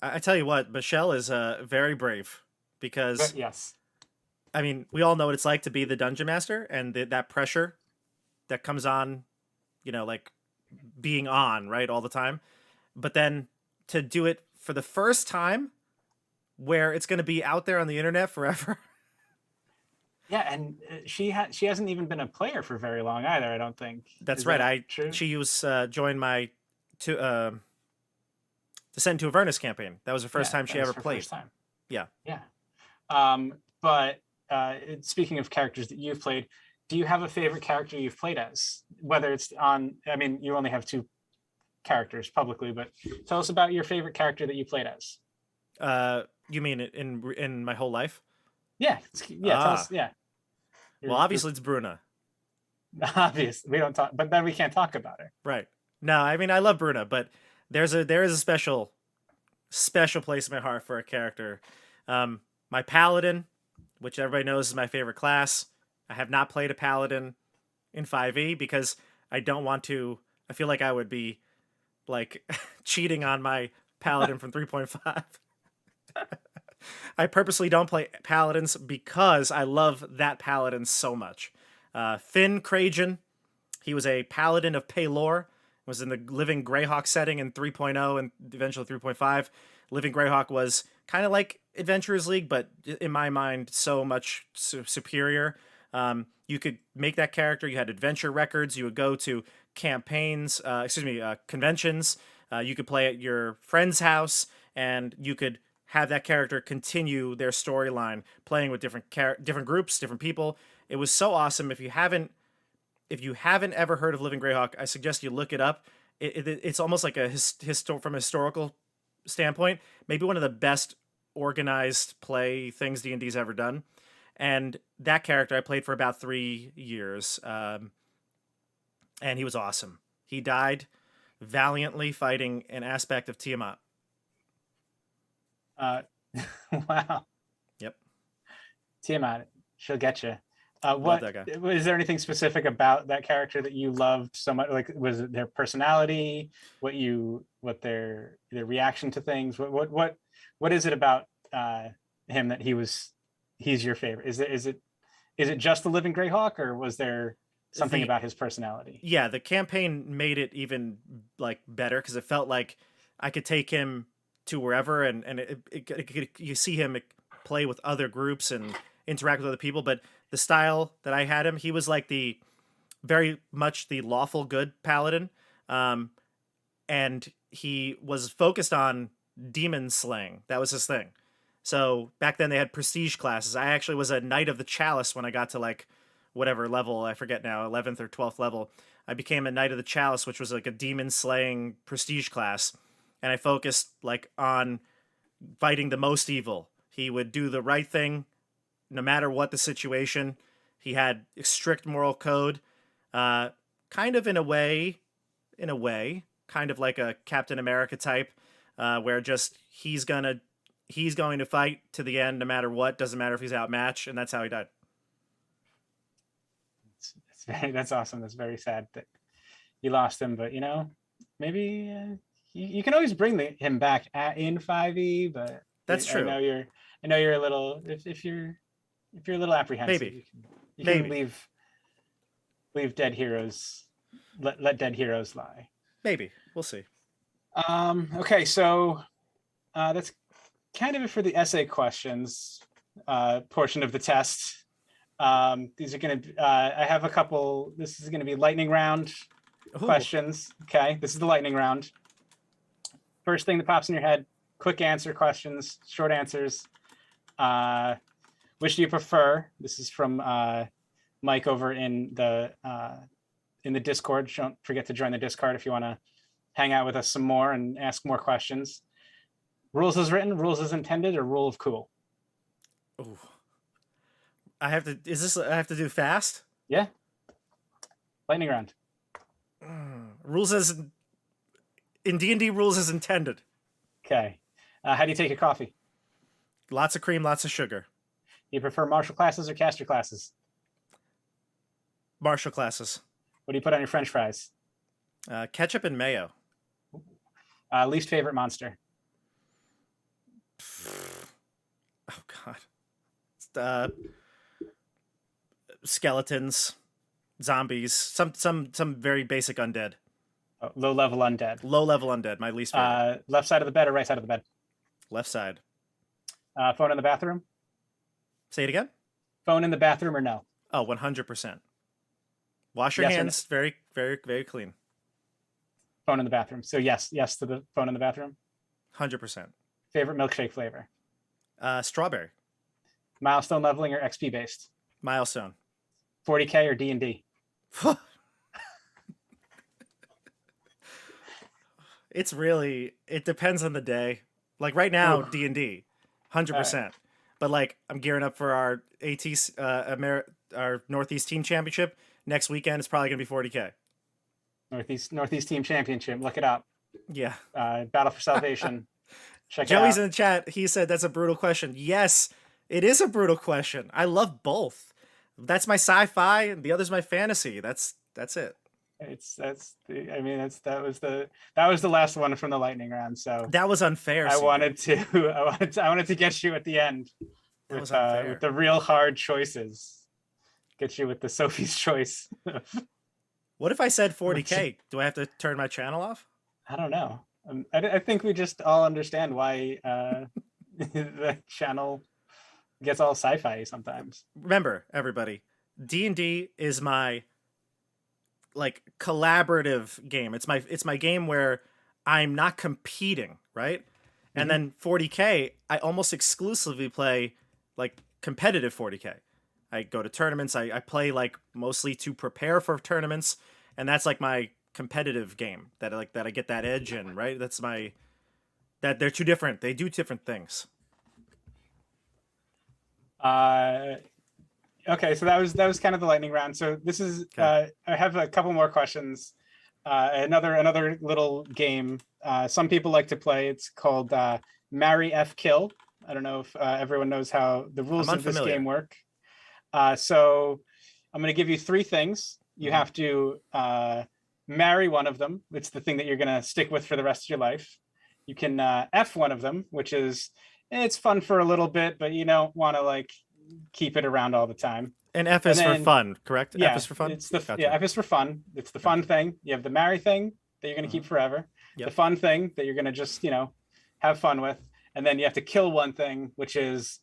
I tell you what, Michelle is very brave but because yes, I mean we all know what it's like to be the dungeon master and that pressure that comes on, like being on right all the time. But then to do it for the first time, where it's going to be out there on the internet forever. yeah, and she hasn't even been a player for very long either. I don't think. That's Is right. that I true? She was joined my to Descent to Avernus campaign. That was the first Yeah, time that she was ever her played. first time. Yeah. Yeah. But speaking of characters that you've played, do you have a favorite character you've played as? Whether it's on, I mean, you only have two characters publicly, but tell us about your favorite character that you played as. You mean in my whole life? Yeah, yeah. Tell us. Ah, Yeah, well, your obviously it's Bruna. obvious. We don't talk, but then we can't talk about her. Right. No, I mean I love Bruna, but there is a special place in my heart for a character. My paladin, which everybody knows is my favorite class. I have not played a paladin in 5e because I don't want to. I feel like I would be like cheating on my paladin from 3.5. I purposely don't play paladins because I love that paladin so much. Finn Krajan, he was a paladin of Paylor, was in the Living Greyhawk setting in 3.0 and eventually 3.5. Living Greyhawk was kind of like Adventurers League, but in my mind, so much superior. You could make that character. You had adventure records. You would go to campaigns, conventions. You could play at your friend's house, and you could have that character continue their storyline, playing with different groups, different people. It was so awesome. If you haven't ever heard of Living Greyhawk, I suggest you look it up. It's almost like from a historical standpoint, maybe one of the best organized play things D&D's ever done. And that character I played for about 3 years, and he was awesome. He died valiantly fighting an aspect of Tiamat. Uh, wow, Yep, Tiamat, she'll get you. love What that guy. is there anything specific about that character that you loved so much? Like, was it their personality? What their reaction to things? What is it about him that he's your favorite? Is it just the Living Greyhawk, or was there something The about his personality? Yeah, the campaign made it even like better because it felt like I could take him to wherever, and you see him play with other groups and interact with other people. But the style that I had him, he was like the very much the lawful good paladin, um, and he was focused on demon slaying. That was his thing. So back then they had prestige classes. I actually was a knight of the chalice when I got to like whatever level, I forget now, 11th or 12th level. I became a knight of the chalice, which was like a demon slaying prestige class, and I focused like on fighting the most evil. He would do the right thing no matter what the situation. He had a strict moral code, uh, kind of in a way, kind of like a Captain America type, where just he's going to fight to the end no matter what. Doesn't matter if he's outmatched, and that's how he died. That's awesome. That's very sad that you lost him, but maybe you can always bring him back in 5e. But That's true. I know you're a little if you're a little apprehensive. Maybe You can leave dead heroes. Let dead heroes lie. Maybe we'll see. Okay, so that's kind of it for the essay questions portion of the test. These are going to, I have a couple, this is going to be lightning round questions. Okay, this is the lightning round. First thing that pops in your head, quick answer questions, short answers. Which do you prefer? This is from Mike over in the Discord. Don't forget to join the Discord if you want to hang out with us some more and ask more questions. Rules as written, rules as intended, or rule of cool? Oh, I have to do fast? Yeah. Lightning round. Rules as in D&D, rules as intended. Okay. How do you take your coffee? Lots of cream, lots of sugar. Do you prefer martial classes or caster classes? Martial classes. What do you put on your French fries? Ketchup and mayo. Least favorite monster? Oh God. Skeletons, zombies, some very basic undead. Oh, low level undead. Low level undead. My least favorite. Left side of the bed or right side of the bed? Left side. Phone in the bathroom? Say it again. Phone in the bathroom or no? Oh, 100%. Wash your hands. Very, very, very clean. Phone in the bathroom. So yes to the phone in the bathroom. 100%. Favorite milkshake flavor? Strawberry. Milestone leveling or XP based? Milestone. 40K or D&D? It depends on the day. Like right now, D&D, 100%. Right. But like I'm gearing up for our our Northeast Team Championship next weekend. It's probably gonna be 40K. Northeast Team Championship. Look it up. Yeah. Battle for Salvation. Check Joey's it out. In the chat. He said that's a brutal question. Yes, it is a brutal question. I love both. That's my sci-fi, and the other's my fantasy. That's it. That was the last one from the lightning round. So that was unfair. I wanted to get you at the end with the real hard choices. Get you with the Sophie's choice. What if I said 40K? Do I have to turn my channel off? I don't know. I think we just all understand why the channel gets all sci-fi sometimes. Remember, everybody, D&D is my like collaborative game. It's my game where I'm not competing, right? Mm-hmm. And then 40K, I almost exclusively play like competitive 40K. I go to tournaments. I play like mostly to prepare for tournaments, and that's like my competitive game that I get that edge in, right? That's that they're two different. They do different things. Okay, so that was kind of the lightning round. So this is I have a couple more questions. Another little game. Some people like to play. It's called Marry F Kill. I don't know if everyone knows how the rules of this game work. So I'm going to give you three things. You have to marry one of them. It's the thing that you're going to stick with for the rest of your life. You can F one of them, which is it's fun for a little bit, but you don't want to like keep it around all the time. And F is for fun, correct? Yeah, F is for fun? Gotcha. Yeah, F is for fun. It's the fun thing. You have the marry thing that you're going to keep forever. Yep. The fun thing that you're going to just, have fun with. And then you have to kill one thing, which is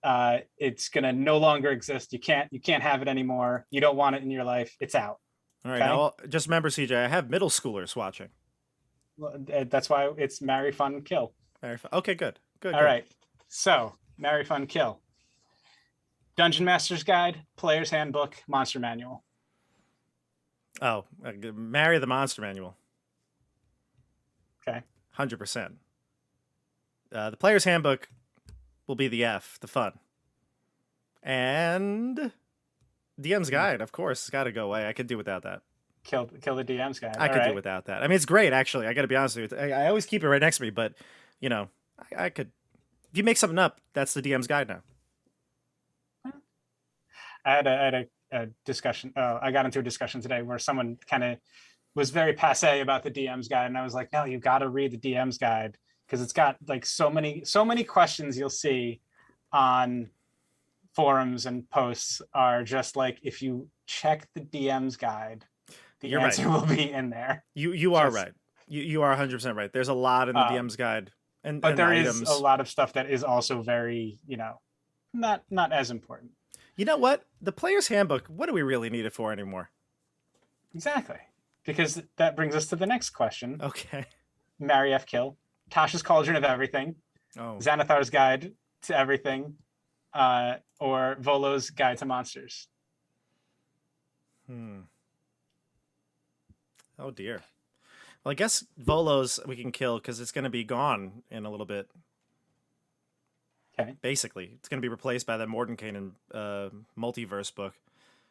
it's going to no longer exist. You can't have it anymore. You don't want it in your life. It's out. All right. Okay? Now, just remember, CJ, I have middle schoolers watching. Well, that's why it's marry, fun, kill. Marry, fun. Okay, good. All right. So marry, fun, kill. Dungeon Master's Guide, Player's Handbook, Monster Manual. Oh, marry the Monster Manual. Okay. 100%. The Player's Handbook will be the F, the fun. And DM's Guide, of course, has got to go away. I could do without that. Kill the DM's Guide. I could do without that. I mean, it's great, actually. I got to be honest with you. I always keep it right next to me, but, I could... If you make something up, that's the DM's Guide now. I had a a discussion. I got into a discussion today where someone kind of was very passe about the DM's guide, and I was like, no, you got to read the DM's guide because it's got like so many questions you'll see on forums and posts are just like, if you check the DM's guide, the You're answer right. will be in there. You are right. You are 100% right. There's a lot in the DM's guide, but there items. is a lot of stuff that is also very, not as important. You know what? The player's handbook, what do we really need it for anymore? Exactly. Because that brings us to the next question. Okay. Marry F. Kill. Tasha's Cauldron of Everything. Oh. Xanathar's Guide to Everything. Or Volo's Guide to Monsters. Oh, dear. Well, I guess Volo's we can kill because it's going to be gone in a little bit. Okay. Basically, it's going to be replaced by the Mordenkainen multiverse book.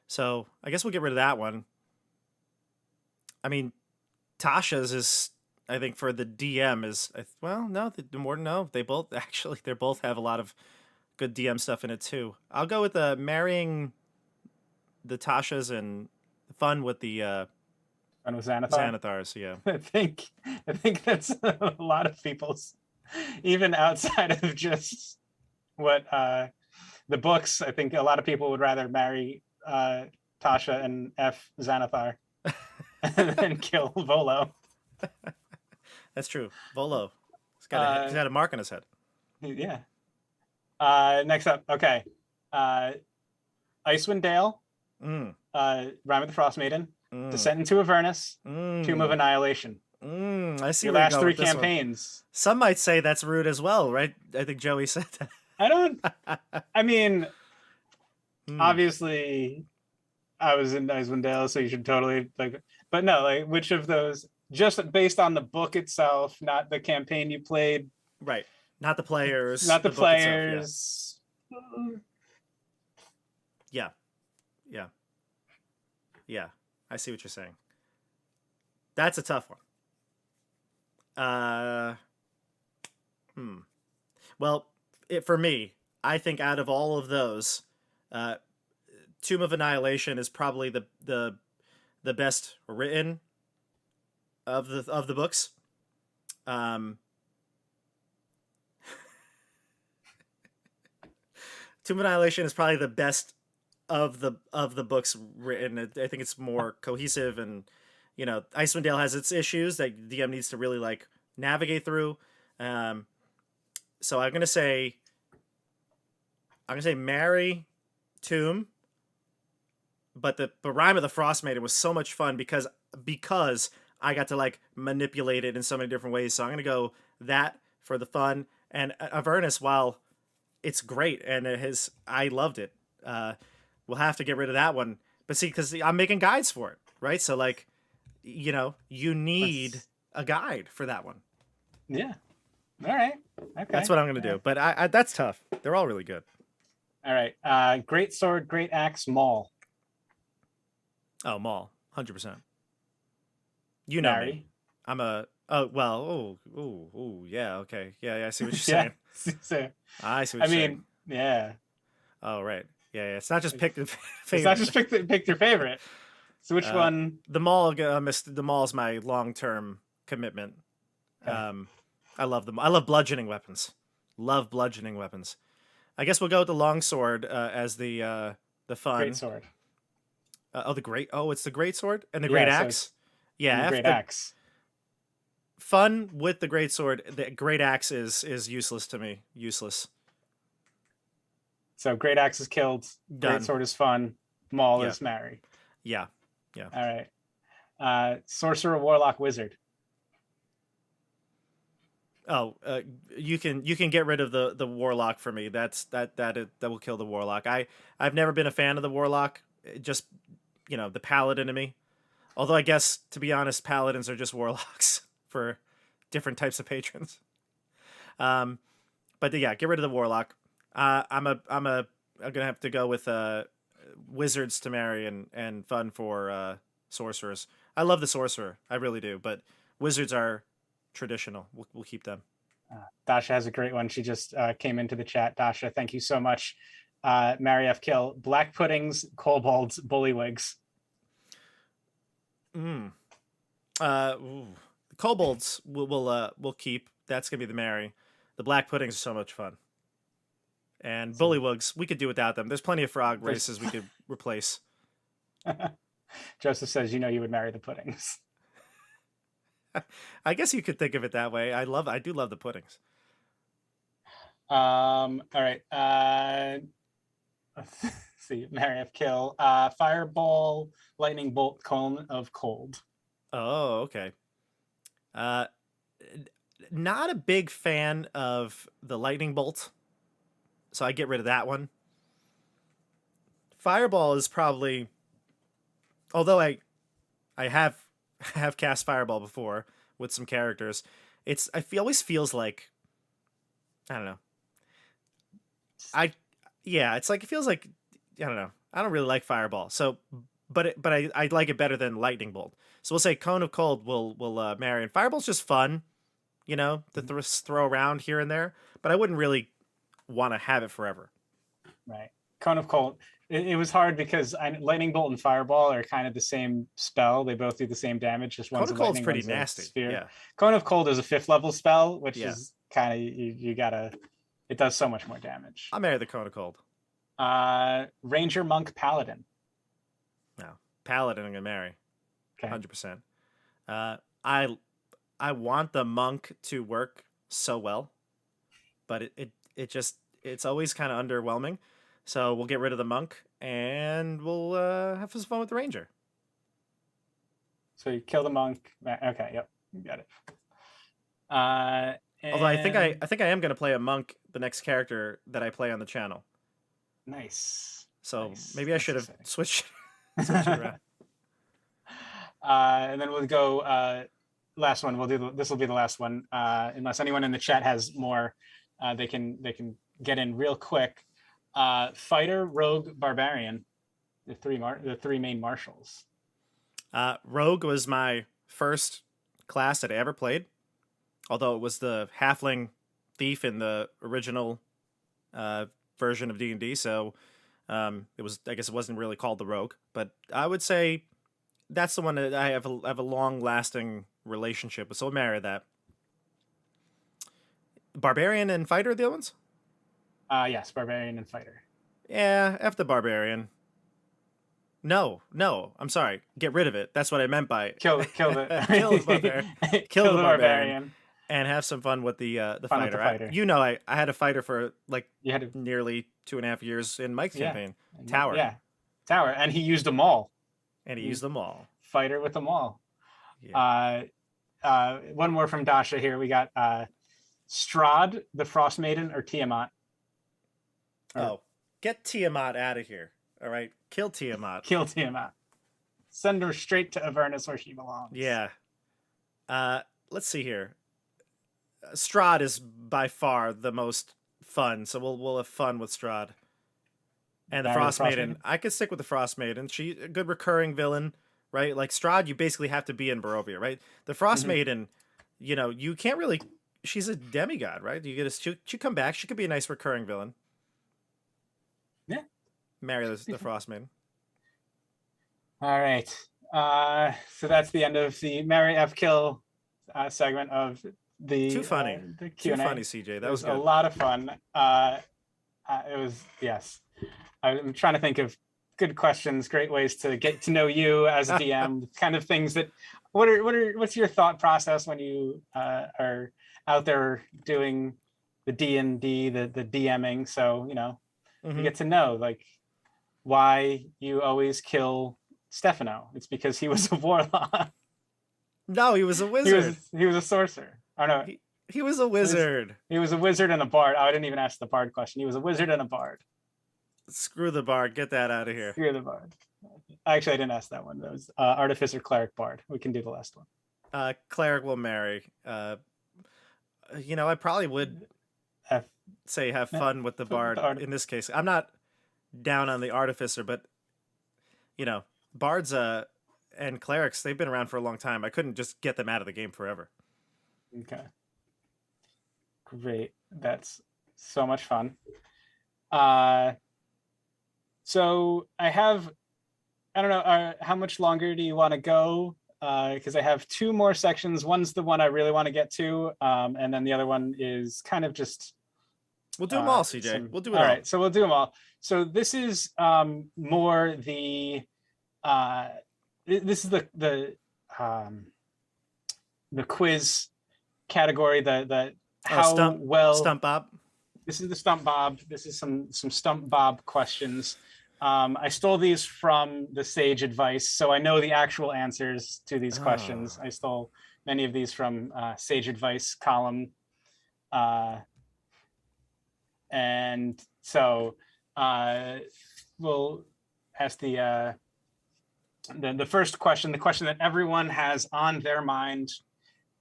So I guess we'll get rid of that one. I mean, Tasha's is, I think, for the DM is, well, no, they both have a lot of good DM stuff in it too. I'll go with marrying the Tasha's and fun with the fun with Xanathar. Xanathars, yeah. I think that's a lot of people's, even outside of just what the books. I think a lot of people would rather marry Tasha and F Xanathar and then kill Volo. That's true. Volo. He's got a mark on his head. Yeah. Next up, okay. Icewind Dale, Rime of the Frost Maiden, Descent into Avernus, Tomb of Annihilation. I see your last three campaigns. Some might say that's rude as well, right? I think Joey said that. I mean, obviously, I was in Icewind Dale, so you should totally but no, which of those? Just based on the book itself, not the campaign you played. Right. Not the players. Not the players. Itself, yeah. Yeah. I see what you're saying. That's a tough one. Well, for me, I think out of all of those, Tomb of Annihilation is probably the best written of the books. Tomb of Annihilation is probably the best of the books written. I think it's more cohesive, and Icewind Dale has its issues that DM needs to really navigate through. So I'm gonna say marry Tomb, but the Rime of the Frost Maiden was so much fun because I got to manipulate it in so many different ways. So I'm gonna go that for the fun. And Avernus, while it's great and I loved it, we'll have to get rid of that one. But see, because I'm making guides for it, right? So you need a guide for that one. Yeah. All right. Okay. That's what I'm gonna do. But I that's tough. They're all really good. All right. Great Sword, Great Axe, Maul. Oh, Maul, 100%. You know me. I'm a. Oh well. Oh yeah. Okay. Yeah. I see what you're saying. I see what you're saying. Yeah. Oh right. Yeah. It's not just pick the favorite. It's not just pick your favorite. So which one? The Maul. The Maul's my long-term commitment. Okay. I love them. I love bludgeoning weapons. Love bludgeoning weapons. I guess we'll go with the longsword as the fun. Great sword. It's the great sword and the great axe. Yeah, great axe. Fun with the great sword. The great axe is useless to me. Useless. So great axe is killed. Done. Great sword is fun. Maul is marry. Yeah. All right. Sorcerer, warlock, wizard. Oh, you can get rid of the warlock for me. That will kill the warlock. I've never been a fan of the warlock. Just the paladin in me. Although I guess, to be honest, paladins are just warlocks for different types of patrons. But yeah, get rid of the warlock. I'm gonna have to go with wizards to marry and fun for sorcerers. I love the sorcerer, I really do. But wizards are traditional. We'll keep them. Dasha has a great one. She just came into the chat. Dasha, thank you so much. marry F kill, black puddings, kobolds, bullywigs. Mm. Ooh. The kobolds we'll keep. That's gonna be the marry. The black puddings are so much fun. And So bullywugs, we could do without them. There's plenty of frog there's races we could replace. Joseph says, you would marry the puddings. I guess you could think of it that way. I do love the puddings. All right. Let's see, marry F kill. Fireball, lightning bolt, cone of cold. Oh, okay. Not a big fan of the lightning bolt, so I get rid of that one. Fireball is probably, although I have cast fireball before with some characters. Always feels like, I don't know. It's like it feels like, I don't know. I don't really like fireball. So, but I like it better than lightning bolt. So we'll say cone of cold will marry, and fireball's just fun, to throw around here and there. But I wouldn't really want to have it forever. Right. Cone of cold. It was hard because lightning bolt and fireball are kind of the same spell. They both do the same damage. Just one's Cone of a cold's lightning, pretty one's a nasty. sphere. Yeah. Cone of cold is a 5th level spell, which Yeah. is kind of you gotta. It does so much more damage. I'll marry the cone of cold. Ranger, monk, paladin. No, paladin I'm gonna marry. Okay. 100%. I want the monk to work so well, but it's always kind of underwhelming. So we'll get rid of the monk and we'll have some fun with the ranger. So you kill the monk. Okay, yep, you got it. Although I think I am gonna play a monk, the next character that I play on the channel. Nice. So nice. maybe I should have switched it around. And then we'll go last one. This will be the last one. Unless anyone in the chat has more, they can get in real quick. Fighter, rogue, barbarian, the three main marshals. Rogue was my first class that I ever played, although it was the halfling thief in the original version of D&D. So it was, I guess it wasn't really called the rogue, but I would say that's the one that I have a long lasting relationship with. So I'll marry that. Barbarian and fighter are the other ones? Yes, barbarian and fighter. Yeah, F the barbarian. No, I'm sorry. Get rid of it. That's what I meant by kill the kill the barbarian. Kill the barbarian. And have some fun with the fighter. I had a fighter for nearly 2.5 years in Mike's campaign. Tower. Yeah, tower, and he used them all. Fighter with them all. Yeah. One more from Dasha here. We got Strahd, the Frost Maiden, or Tiamat. Get Tiamat out of here. All right, kill Tiamat. Kill Tiamat. Send her straight to Avernus where she belongs. Yeah. Let's see here. Strahd is by far the most fun, so we'll have fun with Strahd. And the Frost Maiden. I could stick with the Frost Maiden. She's a good recurring villain, right? Like Strahd, you basically have to be in Barovia, right? The Frost Maiden, you can't really. She's a demigod, right? She come back. She could be a nice recurring villain. Yeah. Marry the Frost Maiden. All right. So that's the end of the Marry F Kill segment of the Too funny. The Q&A. Too funny, CJ. That was good. A lot of fun. It was, yes. I'm trying to think of good questions, great ways to get to know you as a DM, kind of things that what's your thought process when you are out there doing the D&D, the DMing? So, you get to know like why you always kill Stefano. It's because he was a warlock. No, he was a wizard. He was a sorcerer. Oh no. He was a wizard. He was a wizard and a bard. I didn't even ask the bard question. He was a wizard and a bard. Screw the bard. Get that out of here. Screw the bard. Actually, I didn't ask that one. That was artificer, cleric, bard. We can do the last one. Cleric will marry. I probably would say have fun with the bard in this case. I'm not down on the artificer, but bards and clerics, they've been around for a long time. I couldn't just get them out of the game forever. Okay. Great. That's so much fun. So I don't know, how much longer do you want to go? Because I have two more sections. One's the one I really want to get to, and then the other one is kind of just. We'll do them all, CJ. We'll do it all. All right, so we'll do them all. So this is more the. This is the quiz category. The how well Stump Bob. This is the Stump Bob. This is some Stump Bob questions. I stole these from the Sage Advice, so I know the actual answers to these questions. I stole many of these from Sage Advice column. And so we'll ask the first question, the question that everyone has on their mind: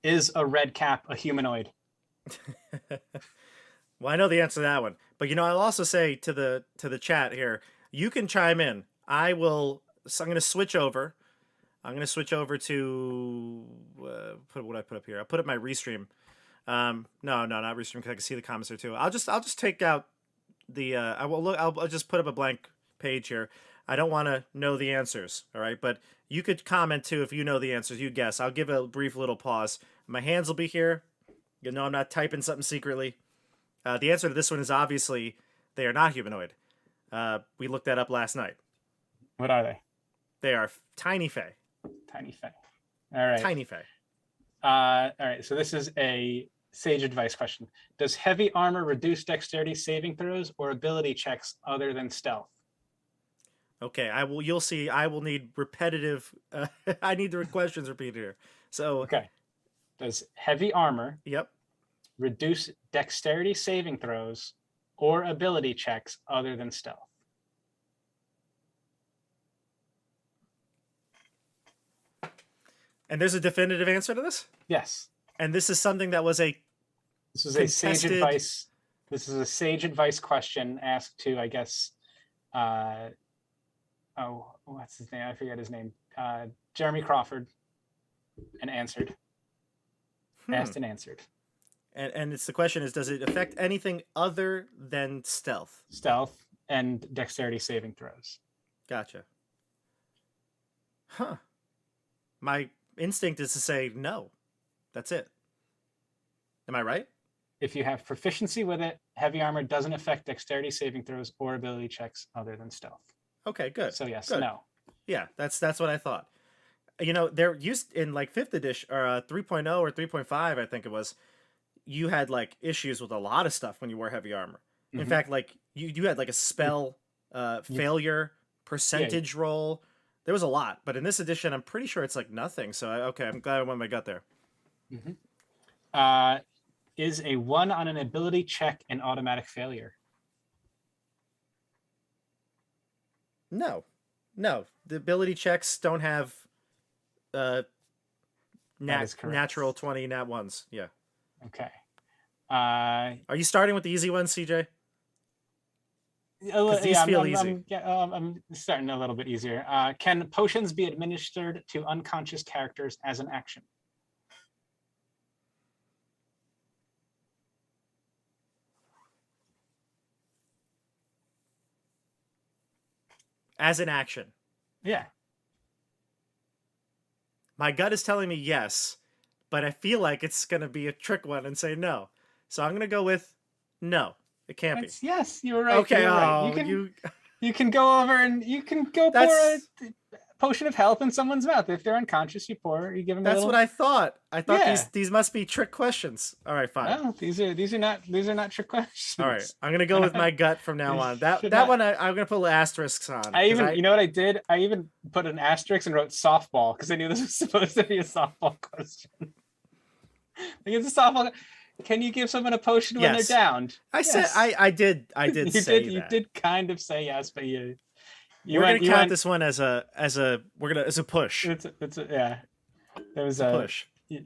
is a red cap a humanoid? Well, I know the answer to that one, but I'll also say to the chat here, you can chime in. I'm going to switch over. I'm going to switch over to what would I put up here? I'll put up my restream. No, not restream, because I can see the comments there too. I'll just take out the I'll just put up a blank page here. I don't want to know the answers, all right? But you could comment too if you know the answers. You guess. I'll give a brief little pause. My hands will be here. I'm not typing something secretly. The answer to this one is obviously they are not humanoid. We looked that up last night. What are they? They are tiny fae. Tiny fae. All right. Tiny fae. All right. So this is a Sage Advice question. Does heavy armor reduce dexterity saving throws or ability checks other than stealth? Okay, you'll see. I will need repetitive. I need the questions repeated here. So okay. Does heavy armor? Yep. Reduce dexterity saving throws or ability checks other than stealth? And there's a definitive answer to this? Yes. And this is something that was a Sage Advice. This is a Sage Advice question asked to, I guess, what's his name? I forget his name. Jeremy Crawford, and answered. Asked and answered. And the question is, does it affect anything other than stealth? Stealth and dexterity saving throws. Gotcha. Huh. My instinct is to say no. That's it. Am I right? If you have proficiency with it, heavy armor doesn't affect dexterity saving throws or ability checks other than stealth. Okay, good. So yes, good. no. Yeah, that's what I thought. They're used in like 5th edition or 3.0 or 3.5, I think it was. You had like issues with a lot of stuff when you wore heavy armor. In fact, like you had like a spell failure percentage roll. There was a lot, but in this edition, I'm pretty sure it's like nothing. So I'm glad I went my gut there. Is a 1 on an ability check an automatic failure? No. The ability checks don't have natural 20 nat ones. Yeah. Okay. Are you starting with the easy ones, CJ? These feel easy. I'm starting a little bit easier. Can potions be administered to unconscious characters as an action? As an action? Yeah. My gut is telling me yes, but I feel like it's going to be a trick one and say no. So I'm going to go with no. It can't be. Yes, you were right. Okay, right. You can go over and you can go pour a potion of health in someone's mouth. If they're unconscious, you give them. That's what I thought. I thought these must be trick questions. All right, fine. No, these are not trick questions. All right, I'm gonna go with my gut from now on. That one I'm gonna put asterisks on. You know what I did? I even put an asterisk and wrote softball because I knew this was supposed to be a softball question. It's a softball. Can you give someone a potion when they're downed? I said I did say that. You did kind of say yes, but we're gonna count this one as a push. There was a push. You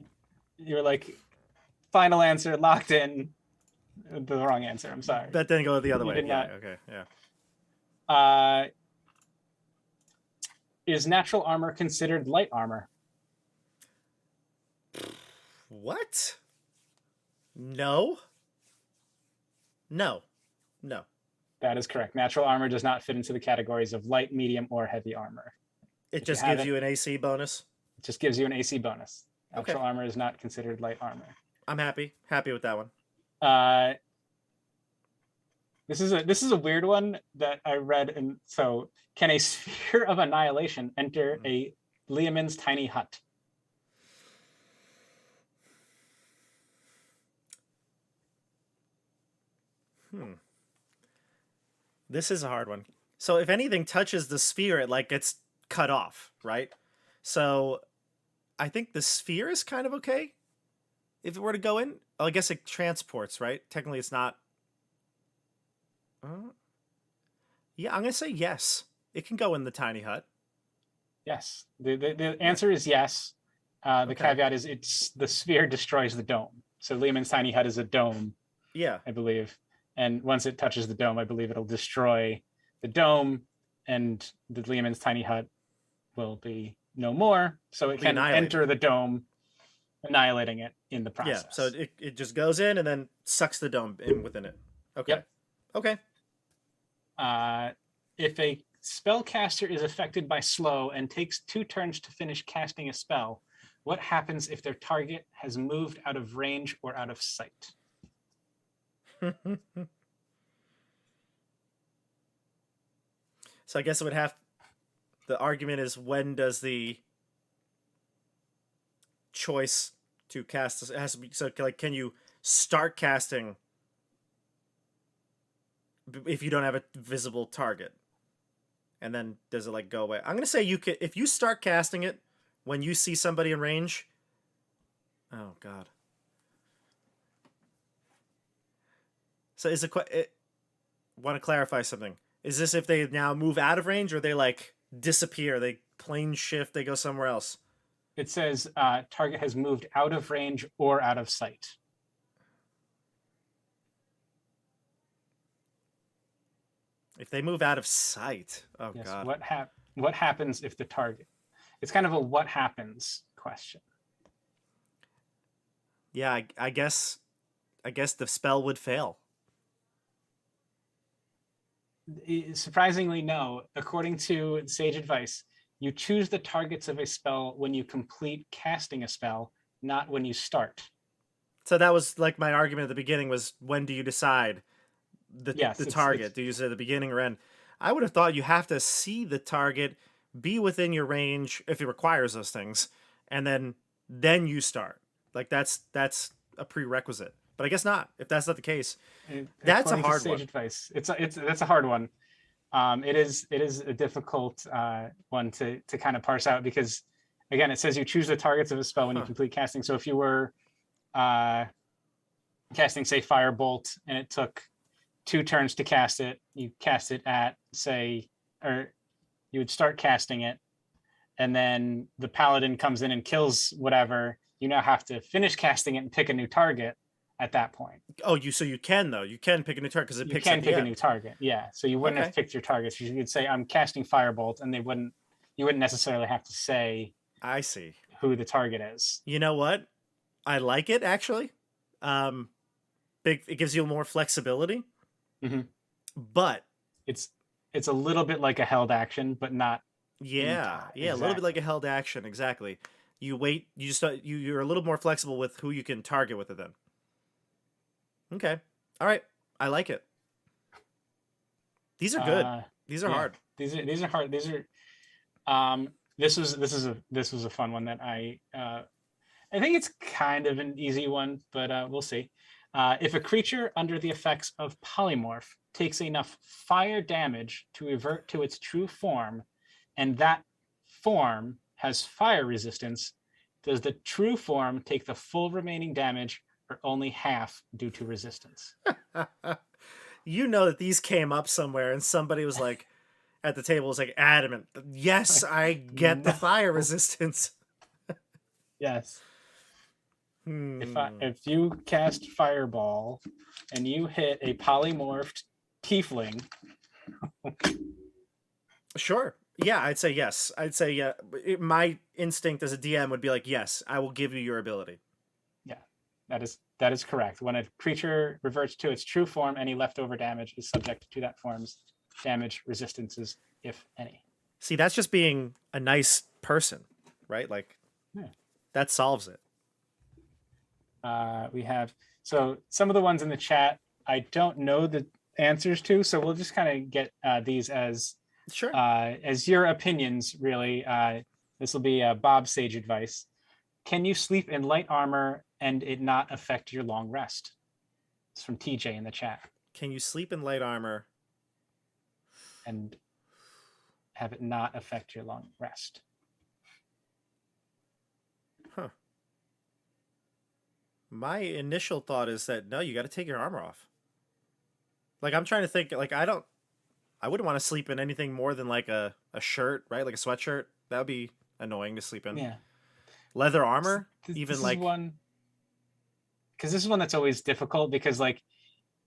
were like, final answer locked in. The wrong answer. I'm sorry. That didn't go the other way. Yeah. Okay. Yeah. Is natural armor considered light armor? What? No. That is correct. Natural armor does not fit into the categories of light, medium, or heavy armor. It just gives you an AC bonus. It just gives you an AC bonus. Natural Okay. armor is not considered light armor. I'm happy with that one. This is a weird one that I read. And so, can a sphere of annihilation enter a Leomund's tiny hut? This is a hard one. So if anything touches the sphere, it like gets cut off, right? So I think the sphere is kind of okay. If it were to go in, I guess it transports, right? Technically, it's not. Yeah, I'm gonna say yes. It can go in the tiny hut. Yes. The answer is yes. The caveat is the sphere destroys the dome. So Leomund's tiny hut is a dome. Yeah, I believe. And once it touches the dome, I believe it'll destroy the dome, and the Leomund's tiny hut will be no more. So it can enter the dome, annihilating it in the process. Yeah, so it just goes in and then sucks the dome in within it. Okay. Yep. Okay. If a spellcaster is affected by slow and takes 2 turns to finish casting a spell, what happens if their target has moved out of range or out of sight? So I guess it would have. The argument is, when does the choice to cast? It has to be, so like, can you start casting if you don't have a visible target, and then does it like go away? I'm gonna say you could, if you start casting it when you see somebody in range. Oh God. So is want to clarify something? Is this if they now move out of range, or they like disappear? They plane shift, they go somewhere else? It says target has moved out of range or out of sight. If they move out of sight, oh yes, God. What happens if the target? It's kind of a what happens question. Yeah, I guess the spell would fail. Surprisingly, no. According to Sage Advice, you choose the targets of a spell when you complete casting a spell, not when you start. So that was like my argument at the beginning, was when do you decide the target? Do you say the beginning or end? I would have thought you have to see the target, be within your range if it requires those things, and then you start. Like that's a prerequisite. But I guess not. If that's not the case, that's a hard one. Advice. That's a hard one. It is a difficult one to kind of parse out, because again, it says you choose the targets of a spell when you complete casting. So if you were casting, say, Firebolt, and it took 2 turns to cast it, you cast it at, say, or you would start casting it, and then the Paladin comes in and kills whatever. You now have to finish casting it and pick a new target at that point. Oh, so you can, though. You can pick a new target, because it picks a new target. Yeah. So you wouldn't have picked your targets. You could say, I'm casting Firebolt, and you wouldn't necessarily have to say, I see, who the target is. You know what? I like it, actually. It gives you more flexibility. Mm-hmm. But it's a little bit like a held action, but not. Yeah. Yeah. Exactly. A little bit like a held action. Exactly. You wait. You just you're a little more flexible with who you can target with it then. Okay. All right. I like it. These are good. These are hard. These are hard. These are. This was a fun one that I think it's kind of an easy one, but we'll see. If a creature under the effects of polymorph takes enough fire damage to revert to its true form, and that form has fire resistance, does the true form take the full remaining damage, or only half due to resistance? You know that these came up somewhere, and somebody was like, at the table was like adamant, yes, I get the fire resistance. Yes. If you cast Fireball and you hit a polymorphed tiefling. Sure. Yeah, I'd say yes. I'd say yeah. My instinct as a DM would be like, yes, I will give you your ability. Yeah, that That is correct. When a creature reverts to its true form, any leftover damage is subject to that form's damage resistances, if any. See, that's just being a nice person, right? Like, Yeah. that solves it. We have, so some of the ones in the chat, I don't know the answers to, so we'll just kind of get these as Sure. as your opinions, really. This will be Bob's sage advice. Can you sleep in light armor and it not affect your long rest? It's from TJ in the chat. Can you sleep in light armor and have it not affect your long rest? Huh. My initial thought is that no, you got to take your armor off. Like, I'm trying to think, like, I wouldn't want to sleep in anything more than like a shirt, right? Like a sweatshirt. That would be annoying to sleep in. Yeah. Leather armor, This even is like one, because this is one that's always difficult, because like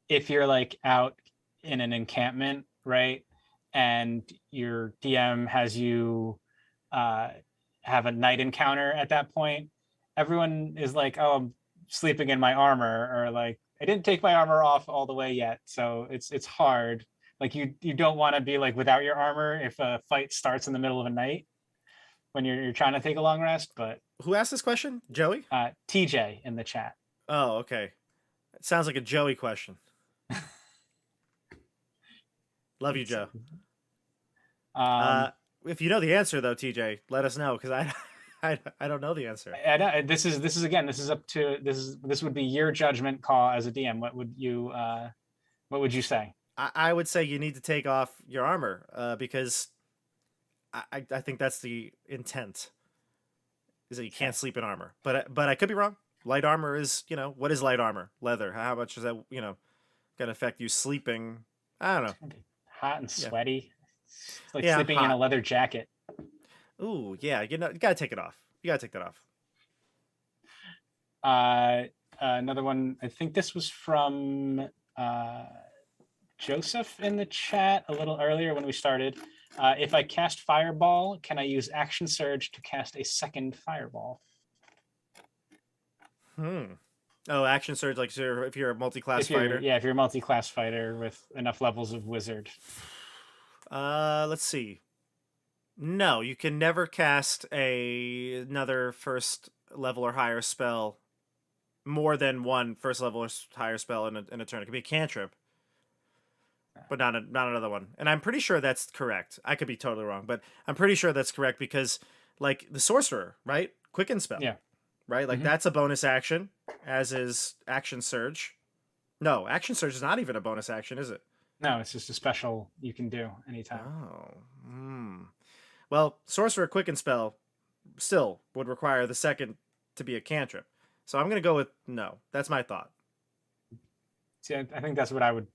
if you're like out in an encampment, right, and your DM has you have a night encounter at that point, everyone is like, oh, I'm sleeping in my armor, or like, I didn't take my armor off all the way yet. So it's hard. Like you don't want to be like without your armor if a fight starts in the middle of a night when you're trying to take a long rest. But who asked this question? Joey? TJ in the chat. Oh, okay. It sounds like a Joey question. Love you, Joe. If you know the answer though, TJ, let us know, because I don't know the answer. This is up to this would be your judgment call as a DM. What would you say? I would say you need to take off your armor, because I think that's the intent, is that you can't sleep in armor. But I could be wrong. Light armor is, what is light armor? Leather. How much is that, gonna affect you sleeping? I don't know. Hot and sweaty. It's like Yeah, sleeping in a leather jacket. Ooh, yeah. You gotta take it off. You gotta take that off. Another one, I think this was from Joseph in the chat a little earlier when we started. If I cast Fireball, can I use Action Surge to cast a second Fireball? Oh, Action Surge, like if you're a multi-class fighter. Yeah, if you're a multi-class fighter with enough levels of Wizard. Let's see. No, you can never cast another first level or higher spell, more than one first level or higher spell in a turn. It could be a cantrip, but not another one. And I'm pretty sure that's correct. I could be totally wrong, but I'm pretty sure that's correct, because like the sorcerer, right? Quicken spell. Yeah. Right? Like that's a bonus action, as is Action Surge. No, Action Surge is not even a bonus action, is it? No, it's just a special you can do anytime. Oh. Well, Sorcerer Quicken Spell still would require the second to be a cantrip. So I'm going to go with no. That's my thought. See, I think that's what I would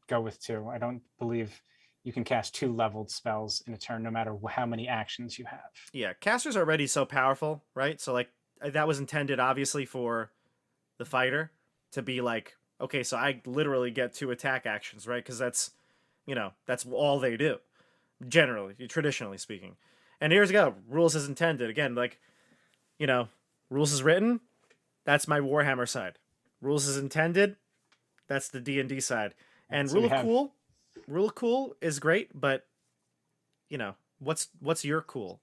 go with too. I don't believe you can cast 2 leveled spells in a turn, no matter how many actions you have. Yeah, casters are already so powerful, right? So like that was intended obviously for the fighter to be like, okay, so I literally get 2 attack actions, right? Because that's all they do, generally, traditionally speaking. And here's go, rules as intended. Again, like, rules as written, that's my Warhammer side. Rules as intended, that's the D&D side. And so rule of cool is great, but what's your cool?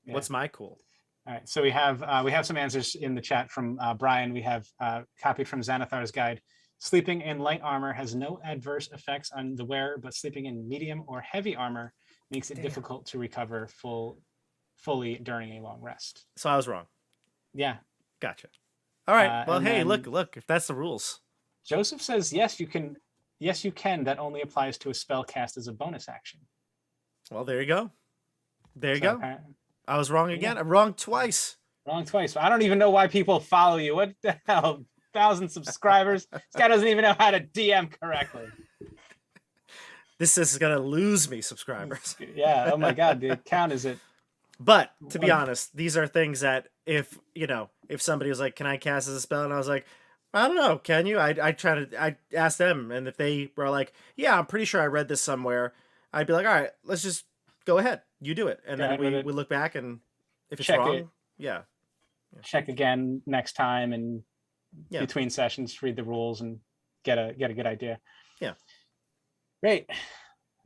Yeah. What's my cool? All right, so we have some answers in the chat from Brian. We have copied from Xanathar's guide. Sleeping in light armor has no adverse effects on the wearer, but sleeping in medium or heavy armor makes it difficult to recover fully during a long rest. So I was wrong. Yeah. Gotcha. All right. Well, hey, look, if that's the rules. Joseph says, yes, you can. Yes, you can. That only applies to a spell cast as a bonus action. Well, there you go. There you go. I was wrong again. I'm wrong twice. Wrong twice. I don't even know why people follow you. What the hell? 1,000 subscribers. This guy doesn't even know how to DM correctly. This is gonna lose me subscribers. Yeah. Oh my God. The account is it. But to be honest, these are things that if somebody was like, "Can I cast as a spell?" and I was like, "I don't know, can you?" I asked them, and if they were like, "Yeah, I'm pretty sure I read this somewhere," I'd be like, "All right, let's just go ahead. You do it," and then we look back, and if it's wrong, yeah, check again next time, and Yeah. between sessions, read the rules and get a good idea. Yeah. Great.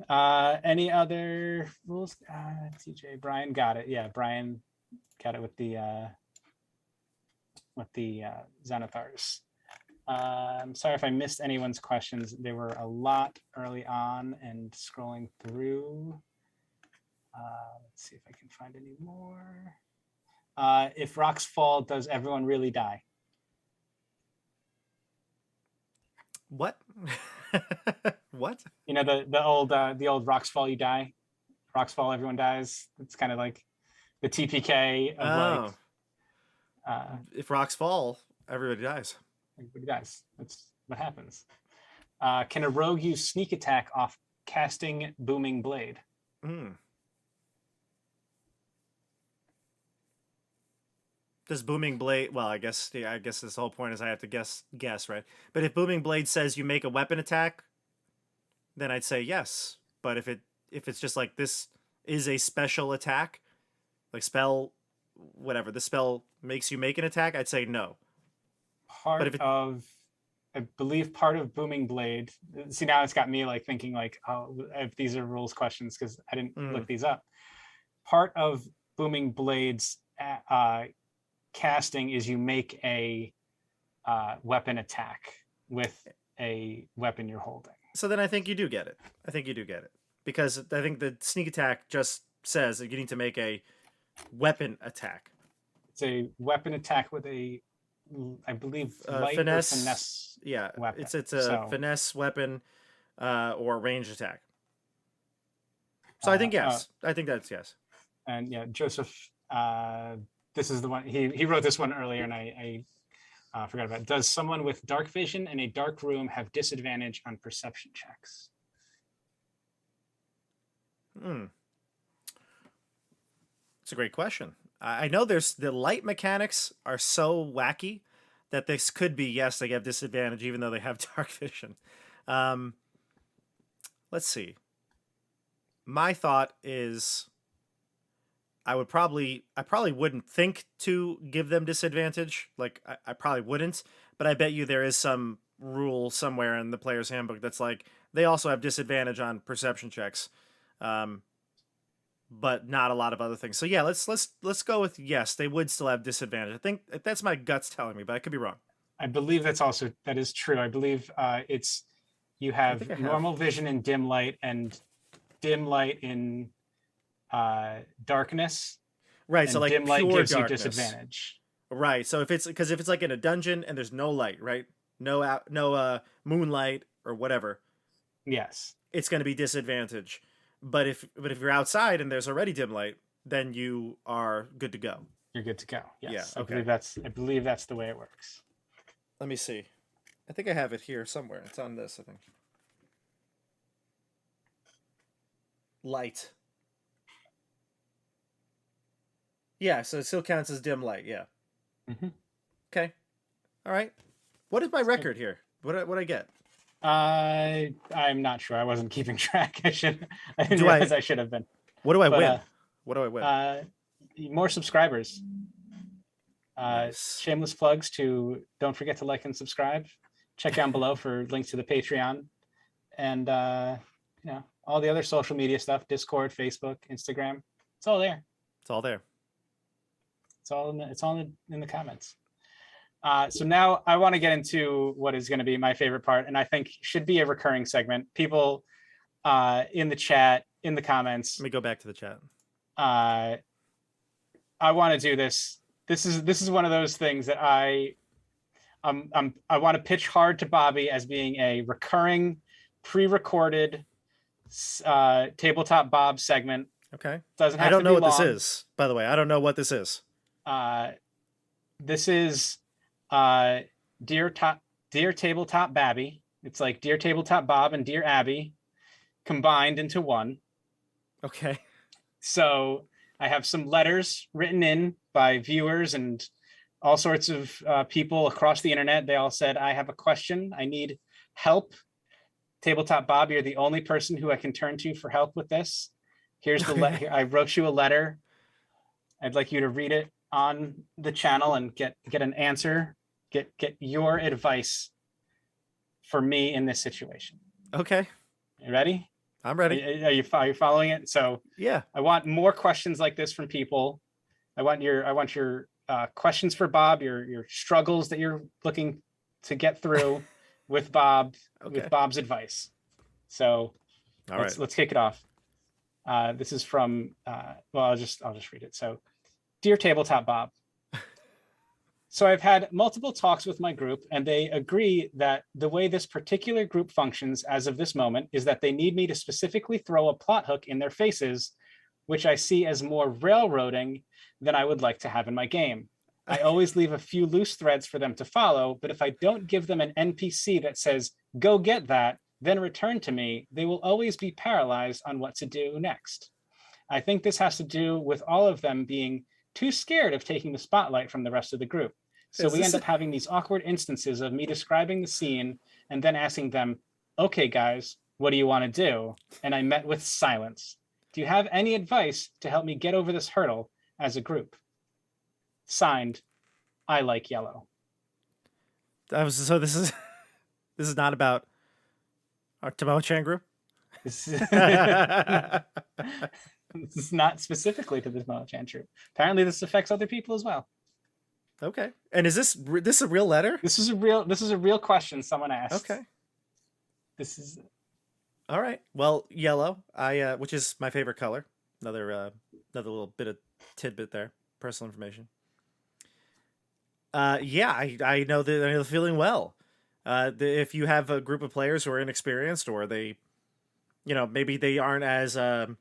Any other rules? TJ, Brian got it. Yeah, Brian got it with the Xanathars. I'm sorry if I missed anyone's questions. There were a lot early on, and scrolling through. Let's see if I can find any more. If rocks fall, does everyone really die? What? What? You know, the old rocks fall, you die. Rocks fall, everyone dies. It's kind of like the TPK of if rocks fall, everybody dies. Everybody dies. That's what happens. Can a rogue use sneak attack off casting booming blade? Does booming blade? Well, I guess this whole point is I have to guess, right? But if booming blade says you make a weapon attack, then I'd say yes. But if it's just like this is a special attack, like spell, whatever, the spell makes you make an attack, I'd say no. I believe part of booming blade. See, now it's got me like thinking like, oh, if these are rules questions because I didn't look these up. Part of booming blade's casting is you make a weapon attack with a weapon you're holding. So then I think you do get it. Because I think the sneak attack just says that you need to make a weapon attack. It's a weapon attack with a, I believe, light finesse. Yeah, weapon. It's a finesse weapon or range attack. So I think yes. I think that's yes. And yeah, Joseph, this is the one he wrote this one earlier, and I forgot about it. Does someone with dark vision in a dark room have disadvantage on perception checks? It's a great question. I know the light mechanics are so wacky that this could be yes, they have disadvantage even though they have dark vision. Let's see. My thought is I probably wouldn't think to give them disadvantage. Like I probably wouldn't, but I bet you there is some rule somewhere in the player's handbook that's like they also have disadvantage on perception checks. But not a lot of other things. So yeah, let's go with yes, they would still have disadvantage. I think that's my guts telling me, but I could be wrong. I believe that is true. I believe it's you have normal vision in dim light and dim light in darkness. Right, so like dim light gives darkness. You disadvantage. Right, so if it's like in a dungeon and there's no light, right? No moonlight or whatever. Yes. It's going to be disadvantage. But if you're outside and there's already dim light, then you are good to go. You're good to go. Yes. Yeah. Okay. I believe that's the way it works. Let me see. I think I have it here somewhere. It's on this, I think. Light. Yeah, so it still counts as dim light. Yeah. Mm-hmm. Okay. All right. What is my record here? What I get? I'm not sure. I wasn't keeping track. I didn't realize I should have been. What do I win? What do I win? More subscribers. Nice. Shameless plugs to don't forget to like and subscribe. Check down below for links to the Patreon and all the other social media stuff: Discord, Facebook, Instagram. It's all there. It's all there. It's all in the comments. So now I want to get into what is going to be my favorite part, and I think should be a recurring segment. People in the chat, in the comments. Let me go back to the chat. I want to do this. This is one of those things that I want to pitch hard to Babby as being a recurring, pre-recorded Tabletop Bob segment. Okay. Doesn't have I don't to know be what long. this is, by the way. I don't know what this is. This is Dear Tabletop Babby. It's like Dear Tabletop Bob and Dear Abby combined into one. Okay. So I have some letters written in by viewers and all sorts of people across the internet. They all said, I have a question. I need help. Tabletop Bob, you're the only person who I can turn to for help with this. Here's the letter. I wrote you a letter. I'd like you to read it on the channel and get an answer Get your advice for me in this situation. Okay. You ready? I'm ready. Are you following it? So Yeah. I want more questions like this from people. I want your questions for Bob, your struggles that you're looking to get through with Bob, Okay. with Bob's advice. So All right. let's kick it off. This is from well, I'll just read it. So, dear Tabletop Bob. So I've had multiple talks with my group, and they agree that the way this particular group functions as of this moment is that they need me to specifically throw a plot hook in their faces, which I see as more railroading than I would like to have in my game. I always leave a few loose threads for them to follow, but if I don't give them an NPC that says, go get that, then return to me, they will always be paralyzed on what to do next. I think this has to do with all of them being too scared of taking the spotlight from the rest of the group. So we end up having these awkward instances of me describing the scene and then asking them, okay, guys, what do you want to do? And I met with silence. Do you have any advice to help me get over this hurdle as a group? Signed, I like yellow. So this is not about our Tomo-chan group? This is not specifically to the Tomo-chan group. Apparently this affects other people as well. Okay. And is this a real letter? This is a real question someone asked. Okay. This is all right. Well, yellow, which is my favorite color. Another little bit of tidbit there, personal information. Yeah, I know the feeling well. If you have a group of players who are inexperienced, or they, maybe they aren't as, the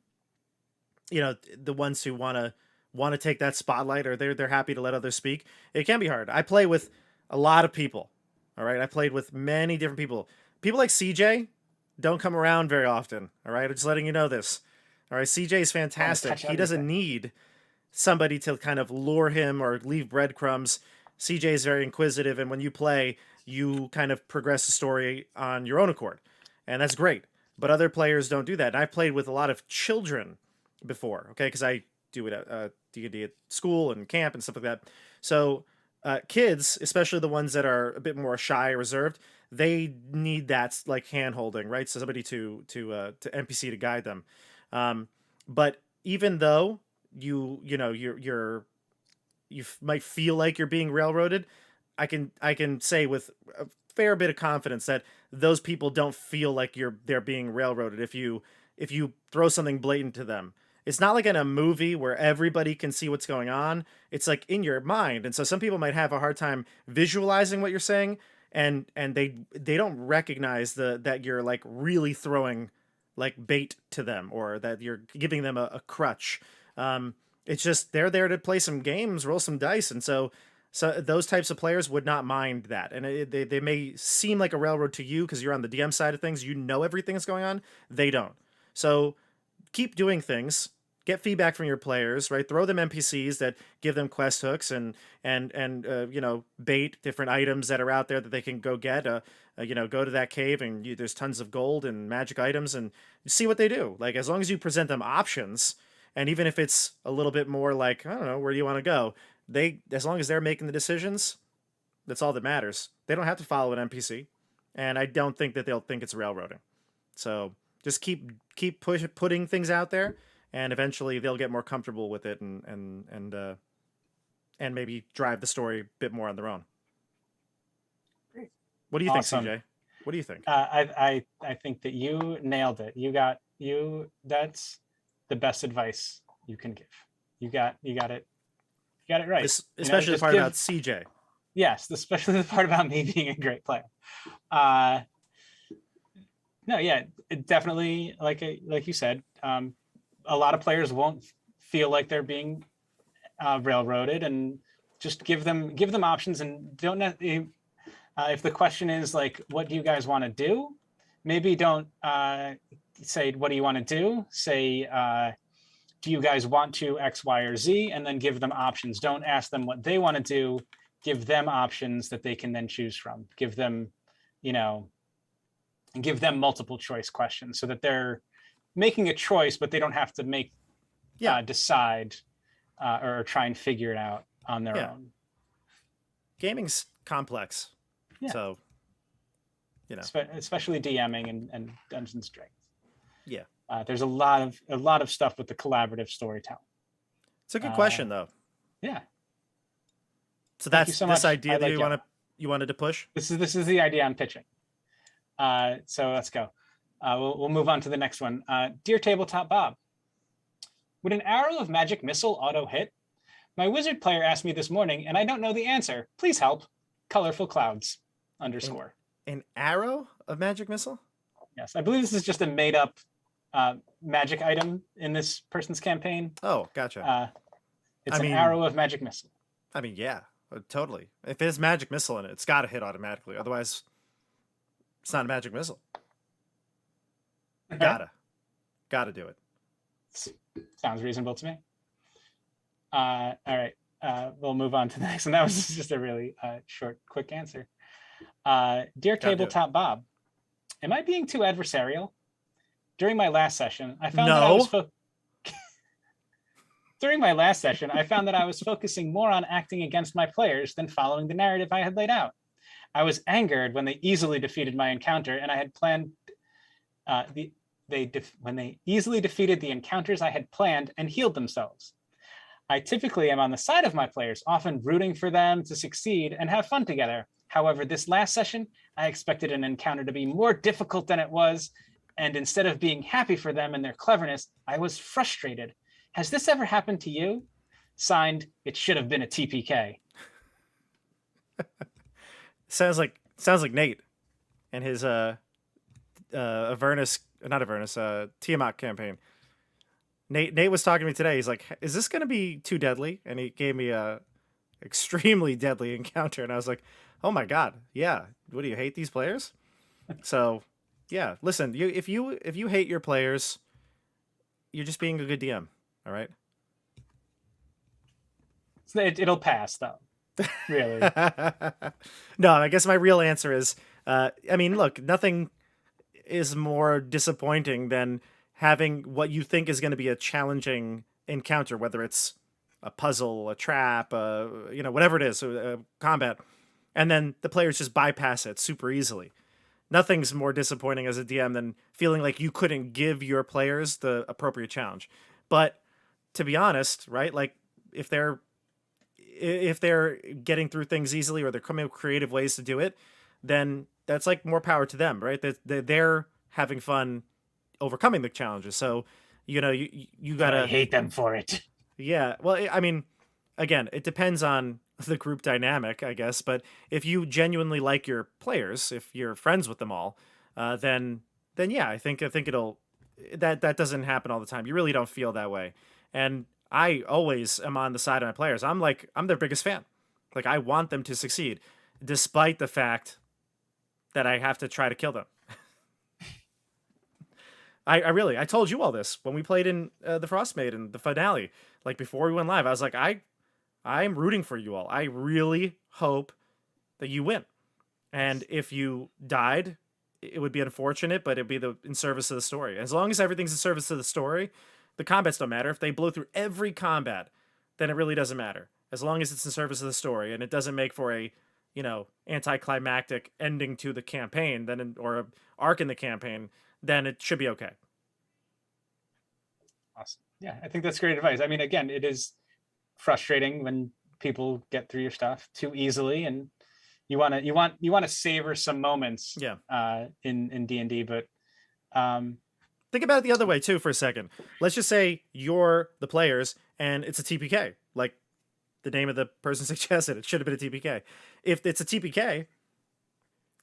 ones who want to take that spotlight, or they're happy to let others speak. It can be hard. I play with a lot of people. All right. I played with many different people. People like CJ don't come around very often. All right. I'm just letting you know this. All right. CJ is fantastic. He doesn't need somebody to kind of lure him or leave breadcrumbs. CJ is very inquisitive. And when you play, you kind of progress the story on your own accord. And that's great. But other players don't do that. And I've played with a lot of children before. Okay. Because I do it at D&D at school and camp and stuff like that. So kids, especially the ones that are a bit more shy or reserved, they need that like hand holding, right? So somebody to NPC to guide them. But even though you might feel like you're being railroaded, I can say with a fair bit of confidence that those people don't feel like they're being railroaded if you throw something blatant to them. It's not like in a movie where everybody can see what's going on. It's like in your mind. And so some people might have a hard time visualizing what you're saying, and they don't recognize that you're like really throwing like bait to them, or that you're giving them a crutch. It's just they're there to play some games, roll some dice, and so those types of players would not mind that. And they may seem like a railroad to you because you're on the DM side of things. You know everything that's going on. They don't. So keep doing things. Get feedback from your players, right? Throw them NPCs that give them quest hooks and bait, different items that are out there that they can go get. Go to that cave and there's tons of gold and magic items, and see what they do. Like, as long as you present them options, and even if it's a little bit more like, I don't know, where do you want to go? As long as they're making the decisions, that's all that matters. They don't have to follow an NPC, and I don't think that they'll think it's railroading. So just keep putting things out there, and eventually they'll get more comfortable with it and maybe drive the story a bit more on their own. Great. What do you think, CJ? What do you think? I think that you nailed it. That's the best advice you can give. You got it right. Especially the part about CJ. Yes, especially the part about me being a great player. No, yeah, it definitely, like you said, a lot of players won't feel like they're being railroaded, and just give them options, and don't if the question is like, what do you guys want to do? Maybe don't say, what do you want to do? Say, do you guys want to X, Y, or Z? And then give them options. Don't ask them what they want to do. Give them options that they can then choose from. Give them multiple choice questions so that they're making a choice, but they don't have to decide or try and figure it out on their own. gaming's complex. Yeah. So, you know, especially DMing and Dungeons and Dragons. Yeah. There's a lot of stuff with the collaborative storytelling. It's a good question though. Yeah. So Thank you that's so this much. idea that you wanted to push? This is the idea I'm pitching. So let's go. We'll move on to the next one. Dear Tabletop Bob, would an arrow of magic missile auto hit? My wizard player asked me this morning, and I don't know the answer. Please help. Colorful clouds _ An arrow of magic missile? Yes, I believe this is just a made up magic item in this person's campaign. Oh, gotcha. It's an arrow of magic missile. I mean, yeah, totally. If there's magic missile in it, it's got to hit automatically. Otherwise, it's not a magic missile. Okay. Gotta do it. Sounds reasonable to me. All right. We'll move on to the next one. That was just a really short, quick answer. Dear Tabletop Bob, am I being too adversarial? During my last session, I found that I was During my last session, I found that I was focusing more on acting against my players than following the narrative I had laid out. I was angered when they easily defeated my encounter, and I had planned when they easily defeated the encounters I had planned and healed themselves. I typically am on the side of my players, often rooting for them to succeed and have fun together. However, this last session, I expected an encounter to be more difficult than it was, and instead of being happy for them and their cleverness, I was frustrated. Has this ever happened to you? Signed, it should have been a TPK. Sounds like Nate and his Tiamat campaign. Nate was talking to me today. He's like, "Is this going to be too deadly?" And he gave me a extremely deadly encounter, and I was like, "Oh my god, yeah. What do you hate these players?" So, yeah. Listen, if you hate your players, you're just being a good DM. All right. So it'll pass, though. Really. No, I guess my real answer is, I mean, look, nothing is more disappointing than having what you think is going to be a challenging encounter, whether it's a puzzle, a trap, whatever it is, combat, and then the players just bypass it super easily. Nothing's more disappointing as a DM than feeling like you couldn't give your players the appropriate challenge. But to be honest, right, like if they're getting through things easily or they're coming up with creative ways to do it, then that's like more power to them, right? They're having fun overcoming the challenges. So, you gotta I hate them for it. Yeah. Well, I mean, again, it depends on the group dynamic, I guess. But if you genuinely like your players, if you're friends with them all, then yeah, I think it'll that doesn't happen all the time. You really don't feel that way. And I always am on the side of my players. I'm their biggest fan. Like, I want them to succeed, despite the fact that I have to try to kill them. I told you all this when we played in the Frostmaid and the finale. Like, before we went live, I was like, I'm rooting for you all. I really hope that you win. And if you died, it would be unfortunate, but it'd be in service of the story. As long as everything's in service of the story, the combats don't matter. If they blow through every combat, then it really doesn't matter. As long as it's in service of the story and it doesn't make for a, anticlimactic ending to the campaign, or a arc in the campaign, then it should be okay. Awesome. Yeah, I think that's great advice. I mean, again, it is frustrating when people get through your stuff too easily, and you want to savor some moments. Yeah. In D&D, but think about it the other way too for a second. Let's just say you're the players and it's a TPK, like the name of the person suggested. It should have been a TPK. If it's a TPK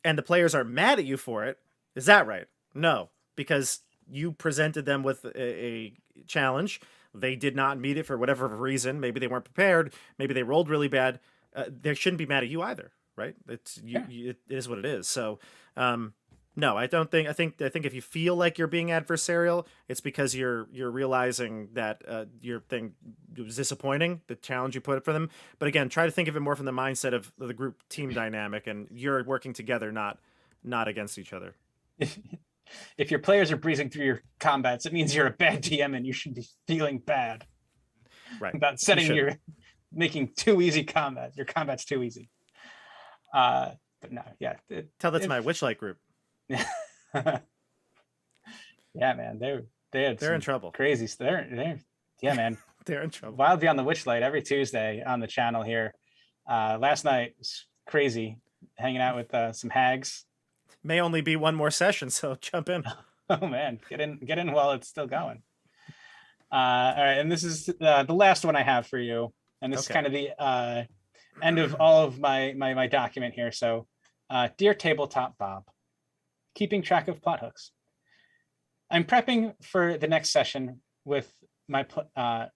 and the players are mad at you for it, is that right? No, because you presented them with a challenge. They did not meet it for whatever reason. Maybe they weren't prepared. Maybe they rolled really bad. They shouldn't be mad at you either, right? It is what it is. So, no, I don't think. I think if you feel like you're being adversarial, it's because you're realizing that your thing was disappointing, the challenge you put for them. But again, try to think of it more from the mindset of the group team dynamic, and you're working together, not against each other. If your players are breezing through your combats, it means you're a bad DM and you should be feeling bad. Right. About making too easy combat. Your combat's too easy. But no, yeah. Tell that to my Witchlight group. Yeah, man, they had They're in some trouble. crazy. Yeah, man. They're in trouble. Wild Beyond the Witchlight every Tuesday on the channel here. Last night was crazy, hanging out with some hags. May only be one more session, so jump in. Oh man, get in while it's still going. All right, and this is the last one I have for you, and this is kind of the end of all of my document here. So, dear Tabletop Bob, keeping track of plot hooks. I'm prepping for the next session with my. I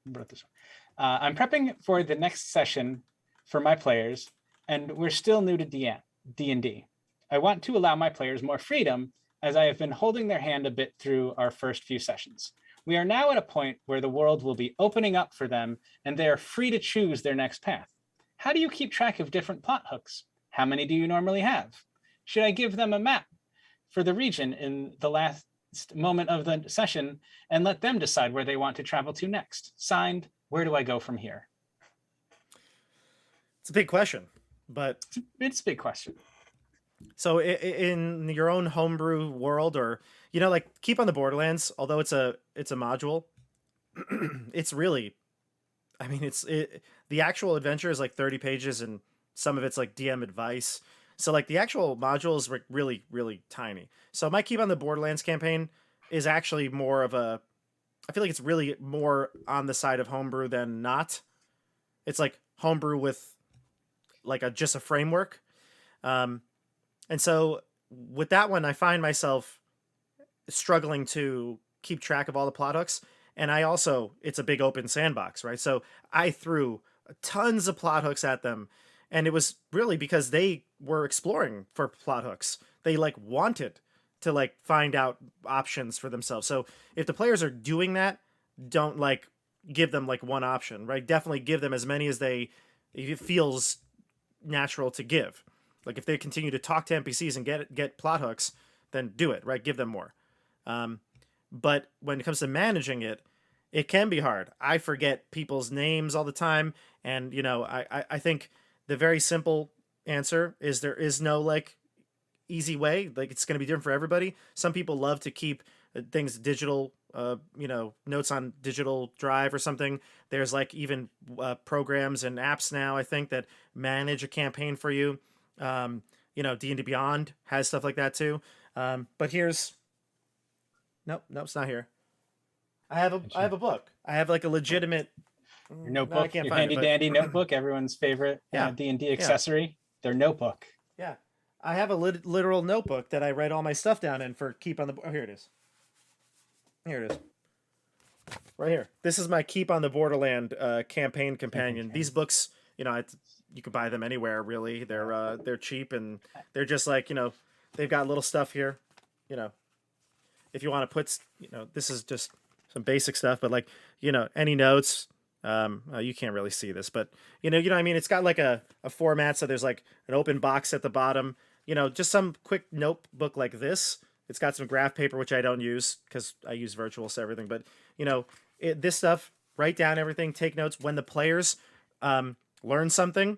wrote this one. I'm prepping for the next session for my players, and we're still new to D&D. I want to allow my players more freedom, as I have been holding their hand a bit through our first few sessions. We are now at a point where the world will be opening up for them, and they are free to choose their next path. How do you keep track of different plot hooks? How many do you normally have? Should I give them a map for the region in the last moment of the session and let them decide where they want to travel to next? Signed, where do I go from here? It's a big question, but it's a big question. So in your own homebrew world, or like Keep on the Borderlands, although it's a module, it's really, I mean, the actual adventure is like 30 pages, and some of it's like DM advice. So like the actual module is really, really tiny. So my Keep on the Borderlands campaign is actually more of a, I feel like it's really more on the side of homebrew than not. It's like homebrew with like just a framework. And so with that one, I find myself struggling to keep track of all the plot hooks. And it's a big open sandbox, right? So I threw tons of plot hooks at them. And it was really because they were exploring for plot hooks. They like wanted to like find out options for themselves. So if the players are doing that, don't like give them like one option, right? Definitely give them as many as it feels natural to give. Like if they continue to talk to NPCs and get plot hooks, then do it, right? Give them more. But when it comes to managing it, it can be hard. I forget people's names all the time. And, I think the very simple answer is there is no like easy way. Like it's going to be different for everybody. Some people love to keep things digital, notes on digital drive or something. There's like even programs and apps now, I think, that manage a campaign for you. D&D Beyond has stuff like that too. But nope, it's not here. I have a book. I have like a legitimate your notebook, your handy dandy notebook, everyone's favorite D&D accessory, their notebook. Yeah. I have a literal notebook that I write all my stuff down in for Keep on the... Oh, here it is. Right here. This is my Keep on the Borderland campaign companion. These books, you can buy them anywhere, really. They're cheap, and they're just like, they've got little stuff here. If you want to put, this is just some basic stuff, but like, any notes... you can't really see this, but you know what I mean? It's got like a format. So there's like an open box at the bottom, just some quick notebook like this. It's got some graph paper, which I don't use because I use virtual so everything, but this stuff, write down everything, take notes when the players, learn something,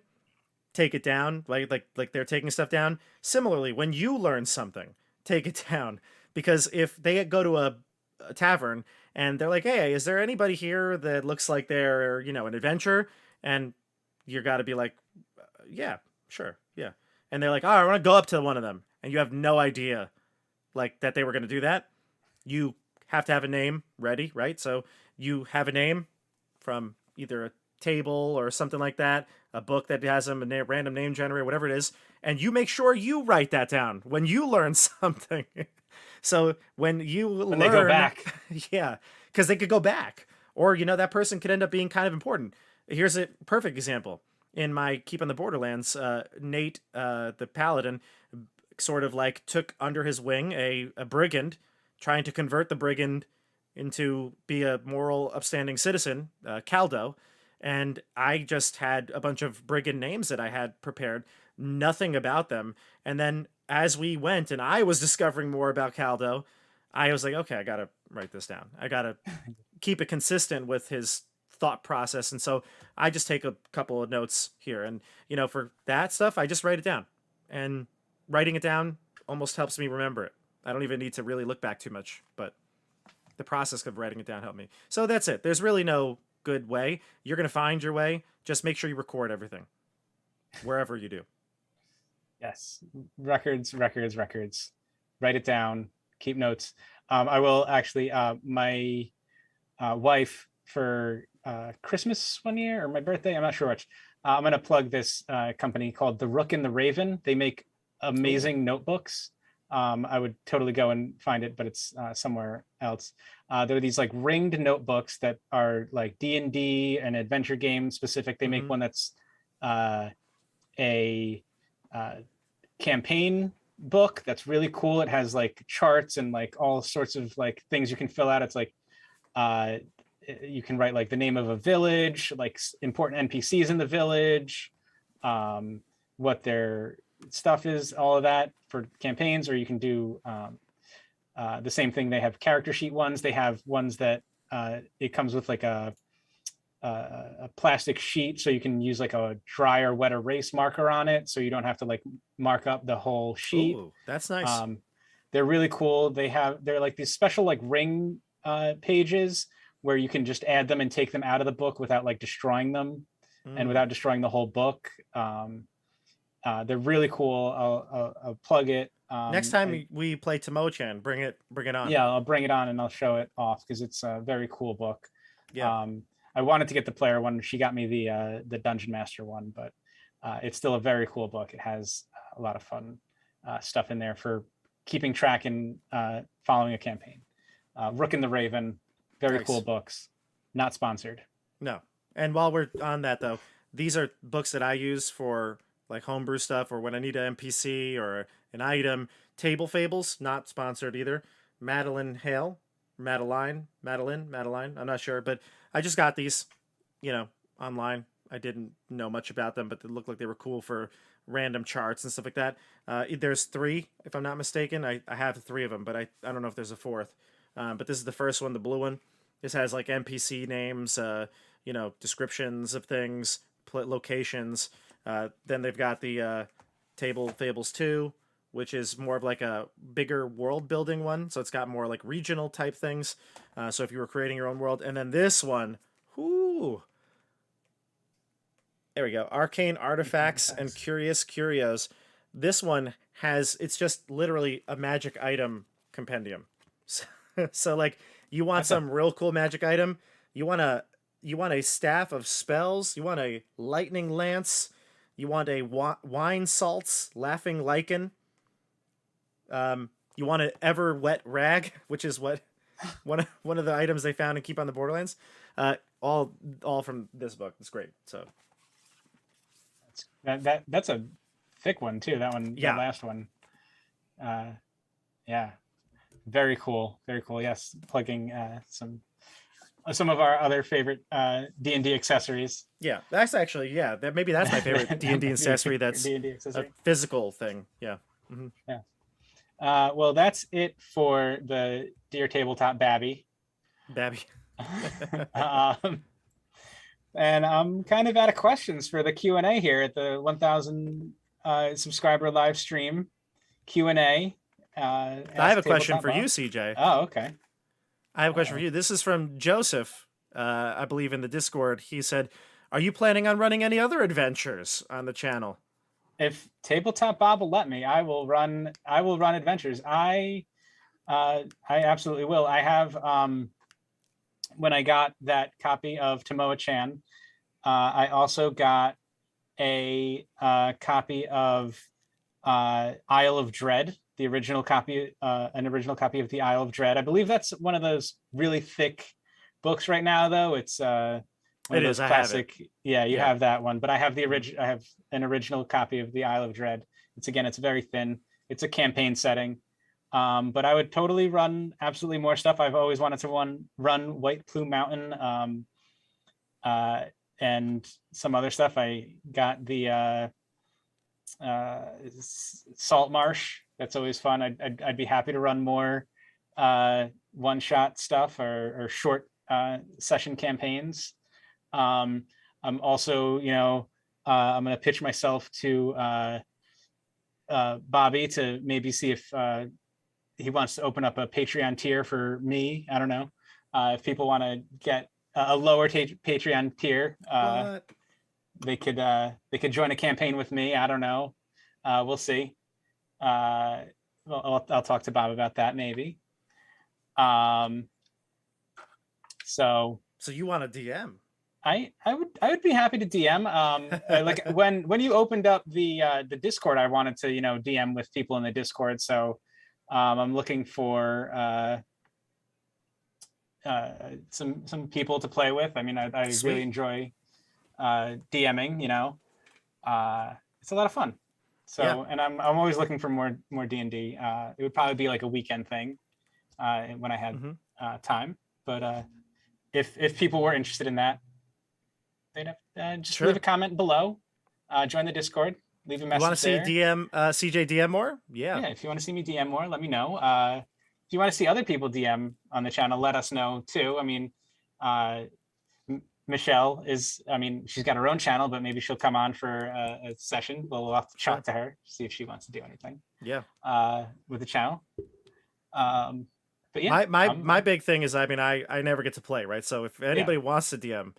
take it down. Like they're taking stuff down. Similarly, when you learn something, take it down, because if they go to a tavern and they're like, hey, is there anybody here that looks like they're, an adventurer? And you got to be like, yeah, sure. Yeah. And they're like, oh, I want to go up to one of them. And you have no idea like that they were going to do that. You have to have a name ready, right? So you have a name from either a table or something like that, a book that has a random name generator, whatever it is. And you make sure you write that down when you learn something. So when they go back, yeah, because they could go back, or that person could end up being kind of important. Here's a perfect example in my Keep on the Borderlands. Nate, the paladin, sort of like took under his wing a brigand, trying to convert the brigand into be a moral, upstanding citizen, Caldo, and I just had a bunch of brigand names that I had prepared, nothing about them, and then as we went and I was discovering more about Caldo, I was like, okay, I got to write this down. I got to keep it consistent with his thought process. And so I just take a couple of notes here, and for that stuff, I just write it down, and writing it down almost helps me remember it. I don't even need to really look back too much, but the process of writing it down helped me. So that's it. There's really no good way. You're going to find your way. Just make sure you record everything wherever you do. Yes. Records. Write it down. Keep notes. I will actually, my wife for Christmas one year or my birthday, I'm not sure which, I'm going to plug this company called The Rook and the Raven. They make amazing notebooks. I would totally go and find it, but it's somewhere else. There are these like ringed notebooks that are like D&D and adventure game specific. They make one that's a campaign book that's really cool. It has like charts and like all sorts of like things you can fill out. It's like you can write like the name of a village, like important NPCs in the village, what their stuff is, all of that for campaigns. Or you can do the same thing. They have character sheet ones. They have ones that it comes with like a plastic sheet, so you can use like a dry or wet erase marker on it, so you don't have to like mark up the whole sheet. Ooh, that's nice. They're really cool. They're like these special like ring pages where you can just add them and take them out of the book without like destroying them and without destroying the whole book. They're really cool. I'll plug it. Next time we play Tomo-chan, bring it on. Yeah, I'll bring it on and I'll show it off because it's a very cool book. Yeah. I wanted to get the player one. She got me the Dungeon Master one, but it's still a very cool book. It has a lot of fun stuff in there for keeping track and following a campaign. Rook and the Raven, very cool books. Not sponsored. No. And while we're on that though, these are books that I use for like homebrew stuff or when I need an NPC or an item. Table Fables, not sponsored either. Madeline, I'm not sure, but I just got these, online. I didn't know much about them, but they looked like they were cool for random charts and stuff like that. There's 3, if I'm not mistaken. I have 3 of them, but I don't know if there's a 4th. But this is the first one, the blue one. This has like NPC names, descriptions of things, locations. Then they've got the Table Fables 2, which is more of like a bigger world building one. So it's got more like regional type things. So if you were creating your own world. And then this one, there we go. Arcane Artifacts and Curious Curios. This one it's just literally a magic item compendium. So like you want some real cool magic item. You want a staff of spells. You want a lightning lance. You want a wine salts, laughing lichen. You want an ever wet rag, which is what one of the items they found in Keep on the Borderlands. All from this book. It's great. So that's a thick one too. That one, yeah. The last one. Yeah, very cool. Very cool. Yes, plugging some of our other favorite D&D accessories. Yeah, that's actually maybe that's my favorite D&D accessory. That's D&D accessory. A physical thing. Yeah. Mm-hmm. Yeah. Well, that's it for the Dear Tabletop Babby. And I'm kind of out of questions for the Q&A here at the 1,000 subscriber live stream Q&A. I have a question for you, CJ. Oh, okay. I have a question for you. This is from Joseph, I believe in the Discord. He said, are you planning on running any other adventures on the channel? If Tabletop Bob will let me, I will run adventures. I absolutely will. I have, when I got that copy of Tomoa-chan, I also got a copy of Isle of Dread, the original copy, an original copy of the Isle of Dread. I believe that's one of those really thick books right now, though. It's it is classic. I have it. Yeah, you have that one, but I have the original. I have an original copy of the Isle of Dread. It's very thin. It's a campaign setting. But I would totally run absolutely more stuff. I've always wanted to run White Plume Mountain, and some other stuff. I got the Salt Marsh. That's always fun. I'd be happy to run more one-shot stuff or short session campaigns. I'm also, I'm going to pitch myself to Bobby to maybe see if he wants to open up a Patreon tier for me. I don't know if people want to get a lower Patreon tier. They could join a campaign with me. I don't know. We'll see. I'll talk to Bob about that maybe. So you want a DM? I would be happy to DM. Like when you opened up the Discord, I wanted to DM with people in the Discord. So I'm looking for some people to play with. I mean, I really enjoy DMing. It's a lot of fun. So yeah. And I'm always looking for more D&D. It would probably be like a weekend thing when I had time. But if people were interested in that, they'd have just leave a comment below, join the Discord, leave a message. You want to see CJ DM more? Yeah, if you want to see me DM more, let me know. If you want to see other people DM on the channel, let us know too. I mean, Michelle she's got her own channel, but maybe she'll come on for a session. We'll have to chat to her, see if she wants to do anything. Yeah. With the channel. But yeah, my big thing is, I never get to play, right? So if anybody wants to DM,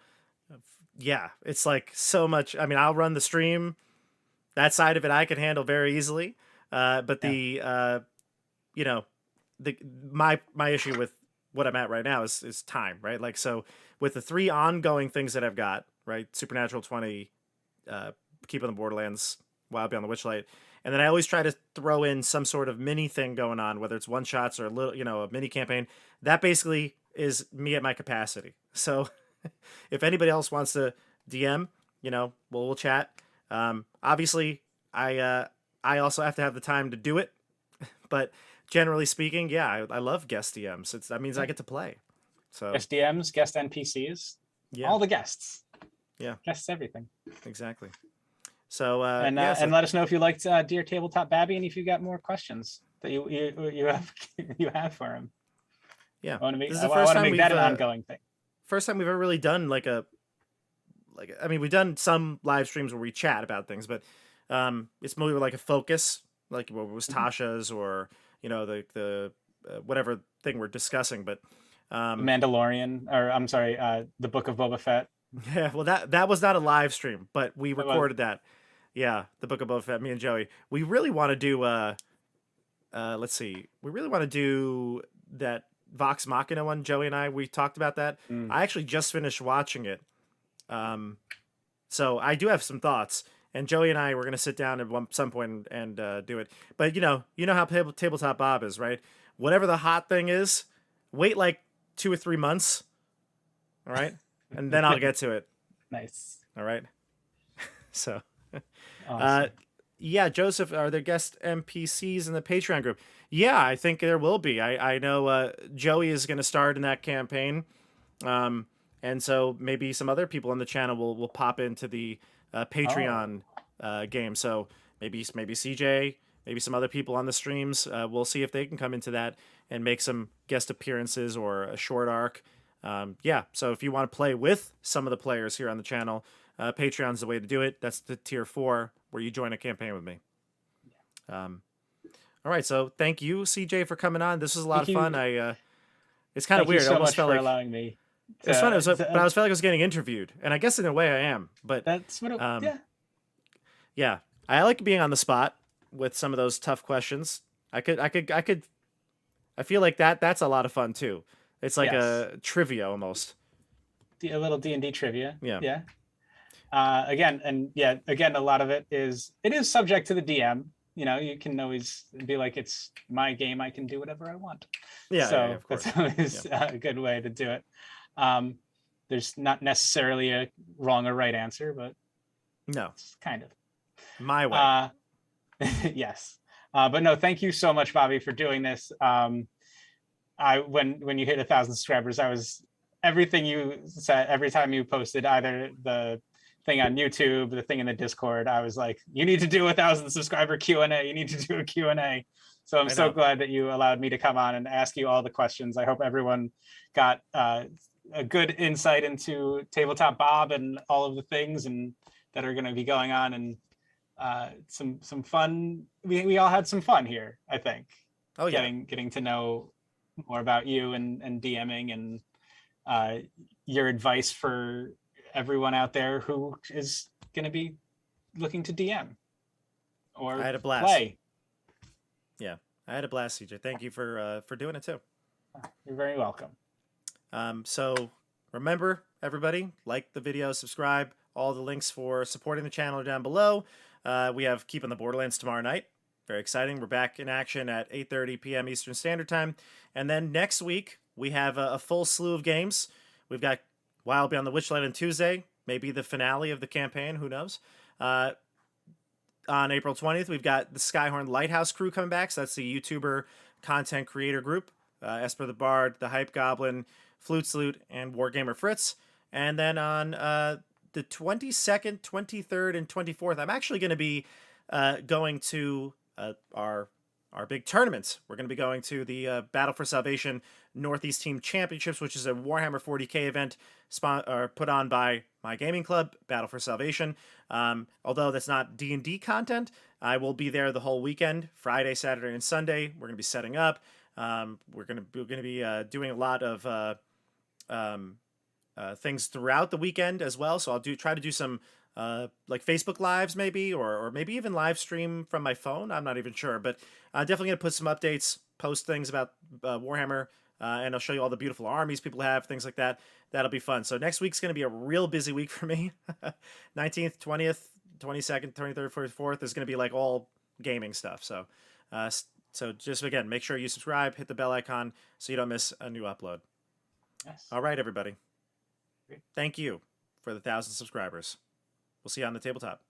it's like so much. I mean, I'll run the stream. That side of it I can handle very easily. But my issue with what I'm at right now is time, right? Like, so with the 3 ongoing things that I've got, right? Supernatural 20, Keep on the Borderlands, Wild Beyond the Witchlight. And then I always try to throw in some sort of mini thing going on, whether it's one shots or a little, a mini campaign. That basically is me at my capacity. So if anybody else wants to DM, we'll chat. Obviously I also have to have the time to do it, but generally speaking, I love guest DMs. That means I get to play. So guest DMs, guest NPCs, all the guests. Yeah. Guests, everything. Exactly. So and let us know if you liked Dear Tabletop Babby, and if you got more questions that you have for him. Yeah. I want to make that an ongoing thing. First time we've ever really done we've done some live streams where we chat about things, but it's more like a focus, like what was Tasha's or the whatever thing we're discussing. But Mandalorian, or I'm sorry, the Book of Boba Fett. Yeah, well that was not a live stream, but we recorded that. Yeah, the Book of Boba Fett. Me and Joey, we really want to do. Let's see, we really want to do that Vox Machina one. Joey and we talked about that. I actually just finished watching it. So I do have some thoughts, and Joey and I were going to sit down at some point and do it. But you know how Tabletop Bob is, right? Whatever the hot thing is, wait like 2 or 3 months. All right. And then I'll get to it. Nice. All right. So, awesome. Joseph, are there guest NPCs in the Patreon group? Yeah, I think there will be. I know Joey is going to start in that campaign. And so maybe some other people on the channel will pop into the Patreon game. So maybe CJ, maybe some other people on the streams. We'll see if they can come into that and make some guest appearances or a short arc. So if you want to play with some of the players here on the channel, Patreon's the way to do it. That's the tier 4 where you join a campaign with me. All right. So thank you, CJ, for coming on. This was a lot of fun. It's kind of weird. Thank you so much for allowing me. It's fun. But I felt like I was getting interviewed, and I guess in a way I am, but that's what yeah. I like being on the spot with some of those tough questions. I feel like that's a lot of fun too. It's like a trivia almost. A little D&D trivia. Yeah. Again, a lot of it is subject to the DM. You can always be like, it's my game. I can do whatever I want. Yeah. So of course. that's always a good way to do it. There's not necessarily a wrong or right answer, but no, it's kind of my way. Yes. But no, thank you so much, Bobby, for doing this. When you hit 1,000 subscribers, everything you said, every time you posted either the thing on YouTube, the thing in the Discord, I was like, you need to do 1,000 subscriber Q&A. You need to do a Q&A. So I'm so glad that you allowed me to come on and ask you all the questions. I hope everyone got a good insight into Tabletop Bob and all of the things and that are going to be going on, and some fun. We all had some fun here, I think. Oh yeah. Getting to know more about you and DMing and your advice for everyone out there who is going to be looking to DM or I had a blast. play. Yeah, I had a blast, CJ. Thank you for doing it too. You're very welcome. So remember, everybody, like the video, subscribe. All the links for supporting the channel are down below. We have Keeping the Borderlands tomorrow night. Very exciting. We're back in action at 8:30 p.m. Eastern Standard Time. And then next week, we have a full slew of games. We've got Wild Beyond the Witchlight on Tuesday, maybe the finale of the campaign, who knows. On April 20th, we've got the Skyhorn Lighthouse crew coming back. So that's the YouTuber content creator group. Esper the Bard, the Hype Goblin, Flute Salute, and Wargamer Fritz. And then on the 22nd, 23rd, and 24th, I'm actually going to be going to our big tournaments. We're going to be going to the Battle for Salvation Northeast Team Championships, which is a Warhammer 40k event put on by my gaming club, Battle for Salvation. Although that's not D&D content, I will be there the whole weekend, Friday, Saturday, and Sunday. We're going to be setting up. We're going to be doing a lot of things throughout the weekend as well. So I'll try to do some like Facebook Lives maybe, or maybe even live stream from my phone. I'm not even sure, but I'm definitely going to put some updates, post things about Warhammer, and I'll show you all the beautiful armies people have, things like that. That'll be fun. So next week's going to be a real busy week for me. 19th, 20th, 22nd, 23rd, 44th is going to be like all gaming stuff. So so just, again, make sure you subscribe, hit the bell icon so you don't miss a new upload. Yes. All right, everybody. Great. Thank you for the 1,000 subscribers. We'll see you on the tabletop.